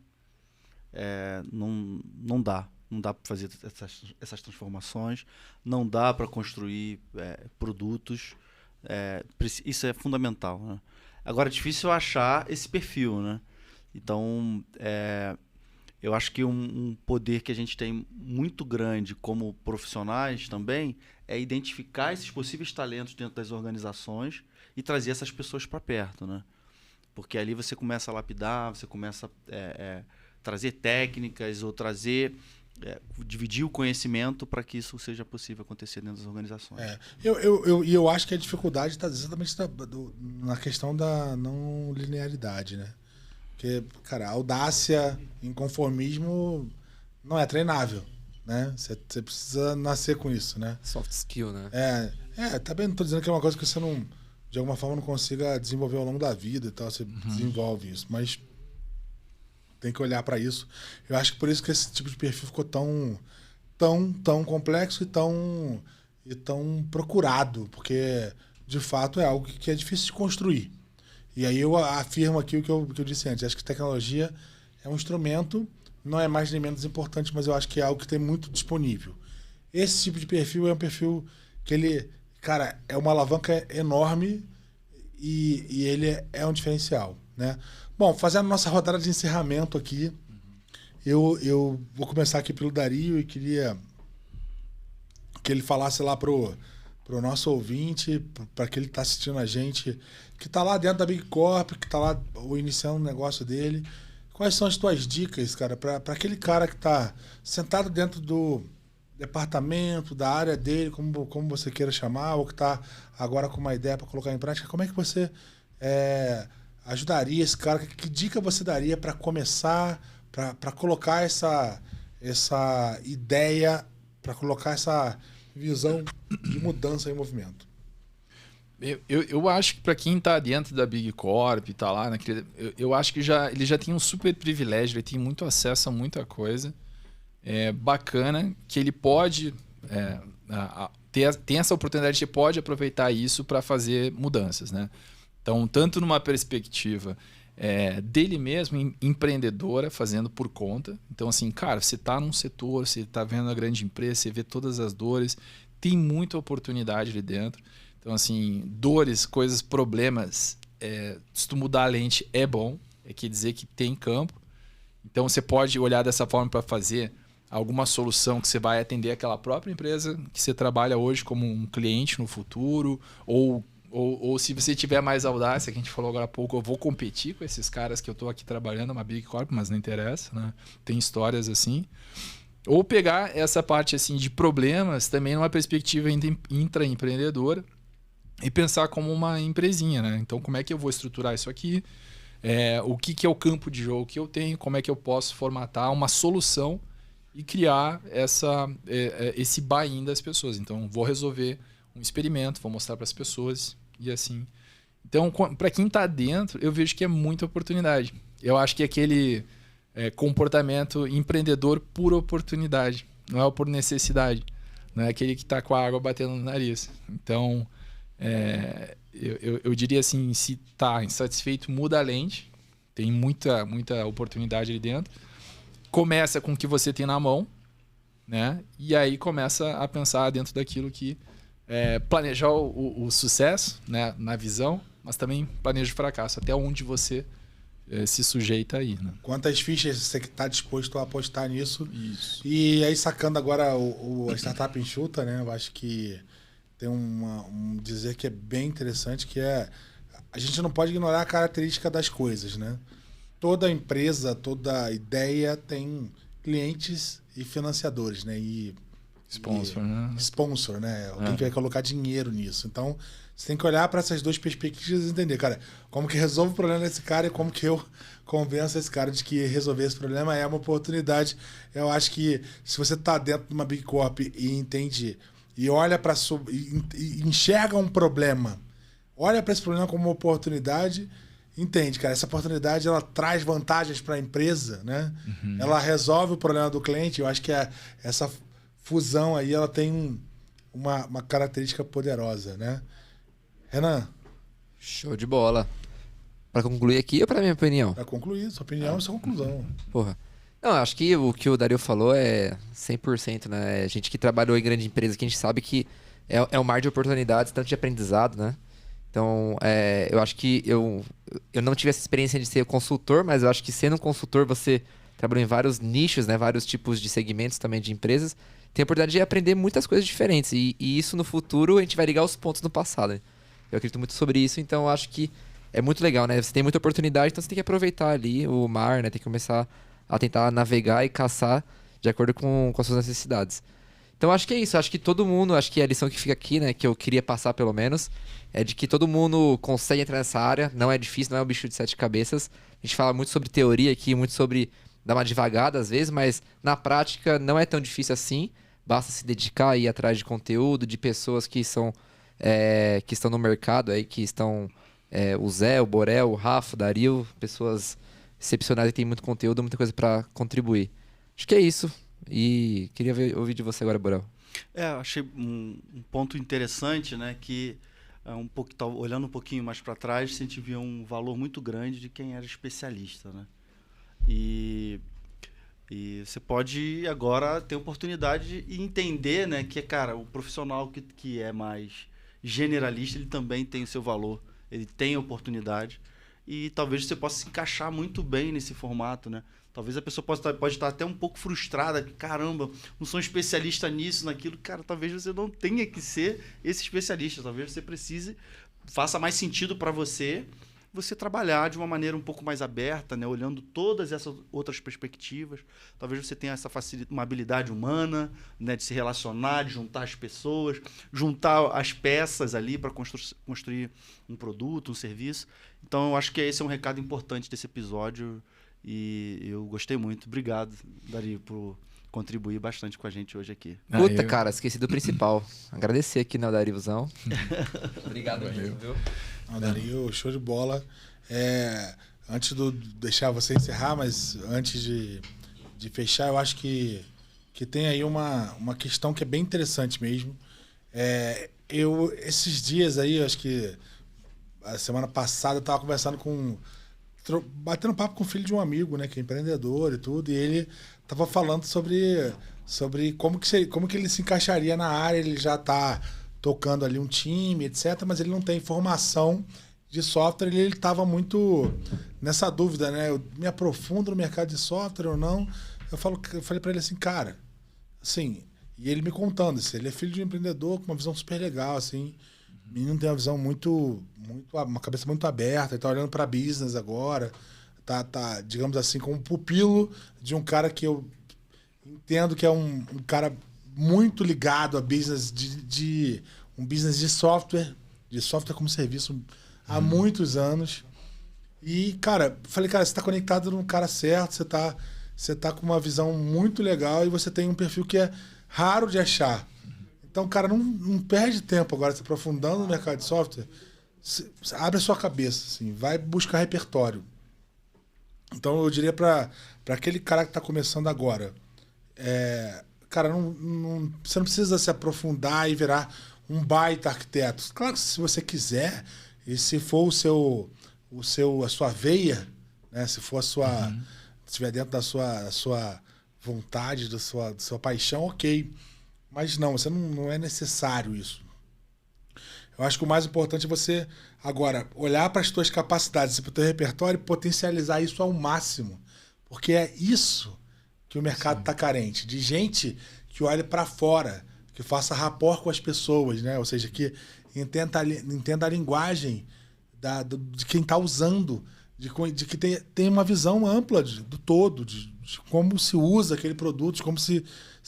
B: não dá. Não dá para fazer essas transformações, não dá para construir produtos. Isso é fundamental, né? Agora, é difícil achar esse perfil, né? Então, eu acho que um poder que a gente tem muito grande como profissionais também é identificar esses possíveis talentos dentro das organizações e trazer essas pessoas para perto, né? Porque ali você começa a lapidar, você começa a trazer técnicas ou dividir o conhecimento para que isso seja possível acontecer dentro das organizações.
A: Eu acho que a dificuldade está exatamente na questão da não linearidade, né? Porque, cara, audácia, inconformismo não é treinável, né? Você precisa nascer com isso, né?
E: Soft skill, né?
A: Também não estou dizendo que é uma coisa que você não, de alguma forma, não consiga desenvolver ao longo da vida e tal, você desenvolve isso, mas tem que olhar para isso. Eu acho que por isso que esse tipo de perfil ficou tão complexo e tão procurado, porque de fato é algo que é difícil de construir. E aí eu afirmo aqui o que eu disse antes. Acho que tecnologia é um instrumento, não é mais nem menos importante, mas eu acho que é algo que tem muito disponível. Esse tipo de perfil é um perfil que ele, cara, é uma alavanca enorme e ele é um diferencial, né? Bom, fazendo nossa rodada de encerramento aqui, eu vou começar aqui pelo Dario e queria que ele falasse lá pro nosso ouvinte, para que ele está assistindo a gente, que está lá dentro da Big Corp, que está lá iniciando o negócio dele. Quais são as tuas dicas, cara, para aquele cara que está sentado dentro do departamento, da área dele, como você queira chamar, ou que está agora com uma ideia para colocar em prática? Como é que você ajudaria esse cara? Que dica você daria para começar, para colocar essa ideia, para colocar essa visão de mudança em movimento?
D: Eu acho que para quem está dentro da Big Corp, está lá naquele, eu acho que ele já tem um super privilégio, ele tem muito acesso a muita coisa bacana, que ele pode tem essa oportunidade, ele pode aproveitar isso para fazer mudanças, né? Então, tanto numa perspectiva dele mesmo, empreendedora, fazendo por conta. Então, assim, cara, você está num setor, você está vendo a grande empresa, você vê todas as dores, tem muita oportunidade ali dentro. Então, assim, dores, coisas, problemas, se tu mudar a lente é bom, quer dizer que tem campo. Então, você pode olhar dessa forma para fazer alguma solução que você vai atender aquela própria empresa que você trabalha hoje como um cliente no futuro, ou se você tiver mais audácia, que a gente falou agora há pouco, eu vou competir com esses caras que eu estou aqui trabalhando, uma Big Corp, mas não interessa, né? Tem histórias assim. Ou pegar essa parte assim de problemas também numa perspectiva intraempreendedora e pensar como uma empresinha, né? Então, como é que eu vou estruturar isso aqui? O que é o campo de jogo que eu tenho? Como é que eu posso formatar uma solução e criar esse buy-in das pessoas? Então, vou resolver um experimento, vou mostrar para as pessoas e assim. Então, para quem está dentro, eu vejo que é muita oportunidade. Eu acho que aquele comportamento empreendedor por oportunidade, não é por necessidade. Não é aquele que está com a água batendo no nariz. Então, eu diria assim, se está insatisfeito, muda a lente. Tem muita oportunidade ali dentro. Começa com o que você tem na mão, né? E aí começa a pensar dentro daquilo que planejar o sucesso, né, na visão, mas também planeja o fracasso, até onde você se sujeita aí, né?
A: Quantas fichas você está disposto a apostar nisso?
D: Isso.
A: E aí, sacando agora a startup enxuta, né? Eu acho que tem um dizer que é bem interessante, que a gente não pode ignorar a característica das coisas, né? Toda empresa, toda ideia tem clientes e financiadores, né? Sponsor, né? Alguém que vai colocar dinheiro nisso. Então, você tem que olhar para essas duas perspectivas e entender, cara, como que resolve o problema desse cara e como que eu convenço esse cara de que resolver esse problema é uma oportunidade. Eu acho que se você está dentro de uma Big Corp e entende e olha para e enxerga um problema, olha para esse problema como uma oportunidade, entende, cara, essa oportunidade ela traz vantagens para a empresa, né? Uhum. Ela resolve o problema do cliente. Eu acho que essa fusão aí ela tem uma característica poderosa, né? Renan?
E: Show de bola. Para concluir aqui ou para minha opinião?
A: Para concluir, sua opinião e sua conclusão.
E: Porra. Não, acho que o que o Dario falou é 100%, né? A gente que trabalhou em grande empresa, que a gente sabe que é um mar de oportunidades, tanto de aprendizado, né? Então, eu acho que eu não tive essa experiência de ser consultor, mas eu acho que sendo um consultor, você trabalhou em vários nichos, né? Vários tipos de segmentos também de empresas. Tem a oportunidade de aprender muitas coisas diferentes. E isso no futuro a gente vai ligar os pontos no passado. Né? Eu acredito muito sobre isso, então eu acho que é muito legal, né? Você tem muita oportunidade, então você tem que aproveitar ali o mar, né? Tem que começar a tentar navegar e caçar de acordo com as suas necessidades. Então acho que é isso, acho que todo mundo, acho que a lição que fica aqui, né, que eu queria passar pelo menos, é de que todo mundo consegue entrar nessa área, não é difícil, não é um bicho de 7 cabeças. A gente fala muito sobre teoria aqui, muito sobre dar uma devagada às vezes, mas na prática não é tão difícil assim, basta se dedicar e ir atrás de conteúdo, de pessoas que estão no mercado, aí, que estão o Zé, o Borel, o Rafa, o Dario, pessoas excepcionais e tem muito conteúdo, muita coisa para contribuir. Acho que é isso. E queria ouvir de você agora, Borel.
B: Achei um ponto interessante, né? Que olhando um pouquinho mais para trás, a gente via um valor muito grande de quem era especialista, né? E você pode agora ter oportunidade de entender, né, que, cara, o profissional que é mais generalista, ele também tem o seu valor, ele tem oportunidade e talvez você possa se encaixar muito bem nesse formato, né? Talvez a pessoa pode estar até um pouco frustrada, que, caramba, não sou um especialista nisso, naquilo. Cara, talvez você não tenha que ser esse especialista, talvez você faça mais sentido para você trabalhar de uma maneira um pouco mais aberta, né? Olhando todas essas outras perspectivas. Talvez você tenha uma habilidade humana, né? De se relacionar, de juntar as pessoas, juntar as peças ali para construir um produto, um serviço. Então, eu acho que esse é um recado importante desse episódio e eu gostei muito. Obrigado, Dari, por contribuir bastante com a gente hoje aqui.
E: Puta, cara, esqueci do principal. Agradecer aqui na Darivuzão. Obrigado mesmo, viu?
A: Dario, show de bola. Antes de deixar você encerrar, mas antes de fechar, eu acho que tem aí uma questão que é bem interessante mesmo. Esses dias aí, acho que a semana passada, eu estava conversando batendo papo com o filho de um amigo, né, que é empreendedor e tudo, e ele estava falando sobre como que ele se encaixaria na área. Ele já está tocando ali um time, etc., mas ele não tem formação de software. Ele estava muito nessa dúvida, né? Eu me aprofundo no mercado de software ou não? Eu falei para ele assim, cara, assim, e ele me contando, assim, ele é filho de um empreendedor com uma visão super legal, assim, o menino tem uma visão uma cabeça muito aberta, ele tá olhando para business agora, tá, digamos assim, como pupilo de um cara que eu entendo que é um cara muito ligado a business um business de software como serviço há muitos anos. E, cara, falei, cara, você tá conectado no cara certo, você tá com uma visão muito legal e você tem um perfil que é raro de achar. Então, cara, não perde tempo agora se aprofundando no mercado de software. Abre a sua cabeça, assim, vai buscar repertório. Então, eu diria para aquele cara que está começando agora, cara, você não precisa se aprofundar e virar um baita arquiteto. Claro que se você quiser, e se for a sua veia, né, se for se estiver dentro da sua vontade, da sua paixão, ok. Mas não é necessário isso. Eu acho que o mais importante é você, agora, olhar para as suas capacidades e para o teu repertório e potencializar isso ao máximo. Porque é isso que o mercado está carente. De gente que olhe para fora, que faça rapport com as pessoas, né? Ou seja, que entenda a linguagem de quem está usando, de que tem uma visão ampla do todo, de como se usa aquele produto, de como se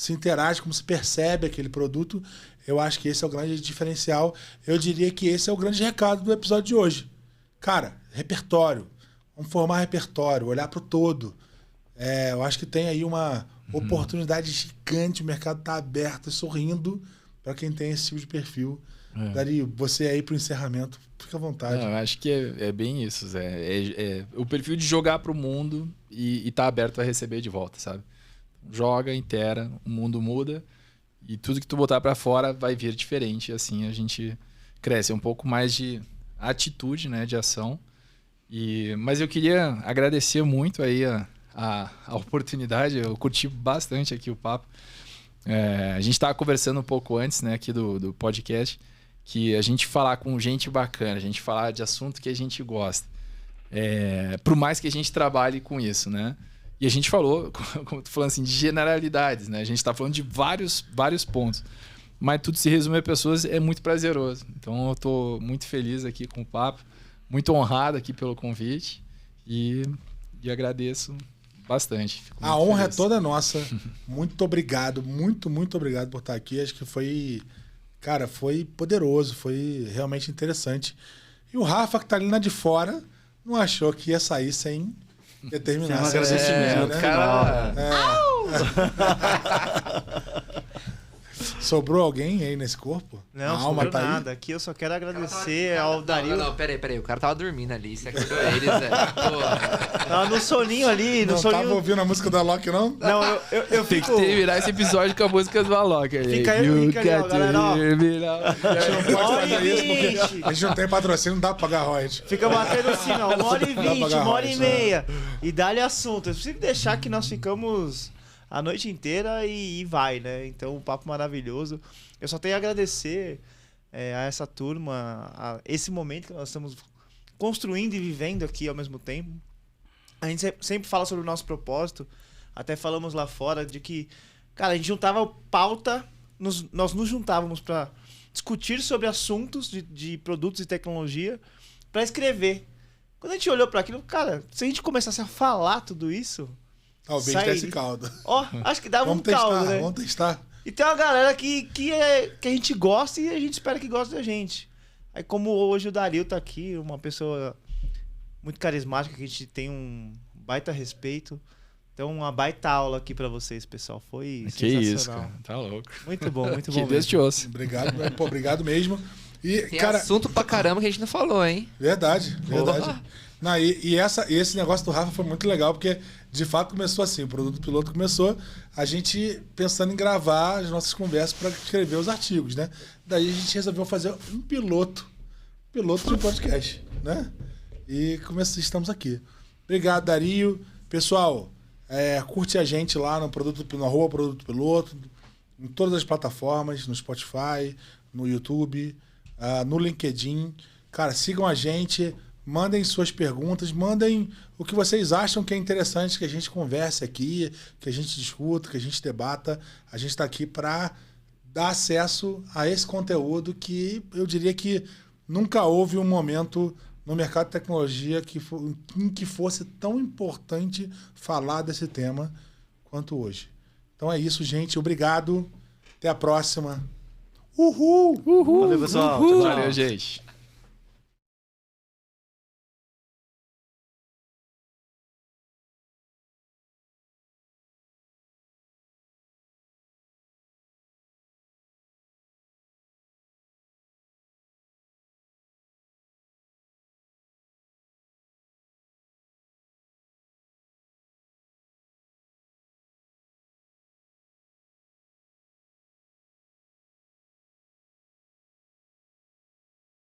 A: interage, como se percebe aquele produto. Eu acho que esse é o grande diferencial. Eu diria que esse é o grande recado do episódio de hoje. Cara, repertório. Vamos formar repertório, olhar para o todo. Eu acho que tem aí uma oportunidade gigante. O mercado está aberto e sorrindo para quem tem esse tipo de perfil. Dario, você aí para o encerramento, fica à vontade.
D: Eu acho que é bem isso, Zé. O perfil de jogar para o mundo e tá aberto a receber de volta, sabe? Joga, intera, o mundo muda e tudo que tu botar para fora vai vir diferente. Assim a gente cresce. É um pouco mais de atitude, né, de ação. Mas eu queria agradecer muito aí a oportunidade. Eu curti bastante aqui o papo. A gente estava conversando um pouco antes, né, aqui do podcast, que a gente falar com gente bacana, a gente falar de assunto que a gente gosta, por mais que a gente trabalhe com isso, né? E a gente falou, como tu falando assim, de generalidades, né? A gente está falando de vários pontos, mas tudo se resume a pessoas, é muito prazeroso. Então eu estou muito feliz aqui com o papo, muito honrado aqui pelo convite e agradeço bastante.
A: A honra é toda nossa. Muito obrigado, muito obrigado por estar aqui. Acho que foi poderoso, foi realmente interessante. E o Rafa, que está ali na de fora, não achou que ia sair sem determinar.
B: Um agradecimento,
A: né?
B: cara.
A: Sobrou alguém aí nesse corpo?
C: Não,
A: A
C: não
A: alma
C: sobrou
A: tá aí?
C: nada. Aqui eu só quero agradecer ao Dario.
E: Não, peraí. O cara tava dormindo ali. Você acordou eles, velho. Porra.
C: Tava no soninho ali, no
A: Não
C: soninho.
A: tava ouvindo a música da Loki, não?
C: Não, eu
D: Tem que
C: fico.
D: terminar esse episódio com a música do Alok.
C: Fica aí, ó, galera, ó.
A: A gente não pode
C: Hora
A: fazer
C: e
A: isso porque
C: 20.
A: a gente não tem patrocínio, não dá pra pagar royalties.
C: Fica batendo assim, ó, 1h20,
A: pagar
C: 1h30. E dá-lhe assunto. Eu preciso deixar que nós ficamos a noite inteira e vai, né? Então, um papo maravilhoso. Eu só tenho a agradecer a essa turma, a esse momento que nós estamos construindo e vivendo aqui ao mesmo tempo. A gente sempre fala sobre o nosso propósito. Até falamos lá fora de que, cara, a gente juntava pauta, nós nos juntávamos para discutir sobre assuntos de produtos e tecnologia para escrever. Quando a gente olhou para aquilo, cara, se a gente começasse a falar tudo isso,
A: Talvez
C: sai-
A: desse caldo.
C: ó, acho que dava
A: Vamos
C: um caldo,
A: testar,
C: né?
A: vamos testar.
C: E tem uma galera que a gente gosta e a gente espera que goste da gente. Aí como hoje o Dario tá aqui, uma pessoa muito carismática, que a gente tem um baita respeito. Então, uma baita aula aqui pra vocês, pessoal. Foi
D: Que isso,
C: sensacional.
D: cara. Tá louco.
C: Muito bom, muito
D: Que
C: bom.
D: Deus te ouça.
A: Obrigado, pô, obrigado mesmo. E,
E: Tem
A: cara,
E: assunto pra caramba que a gente não falou, hein?
A: verdade.
E: Porra.
A: Não, e esse negócio do Rafa foi muito legal, porque de fato começou assim, o produto piloto começou a gente pensando em gravar as nossas conversas para escrever os artigos, né? Daí a gente resolveu fazer um piloto de um podcast, né? E estamos aqui. Obrigado, Dario. Pessoal, curte a gente lá no @Produto Piloto, em todas as plataformas, no Spotify, no YouTube, no LinkedIn. Cara, sigam a gente, mandem suas perguntas, mandem o que vocês acham que é interessante que a gente converse aqui, que a gente discuta, que a gente debata. A gente está aqui para dar acesso a esse conteúdo que eu diria que nunca houve um momento no mercado de tecnologia em que fosse tão importante falar desse tema quanto hoje. Então é isso, gente. Obrigado. Até a próxima. Uhul!
C: Valeu, pessoal. Tchau, tchau.
D: Valeu, gente.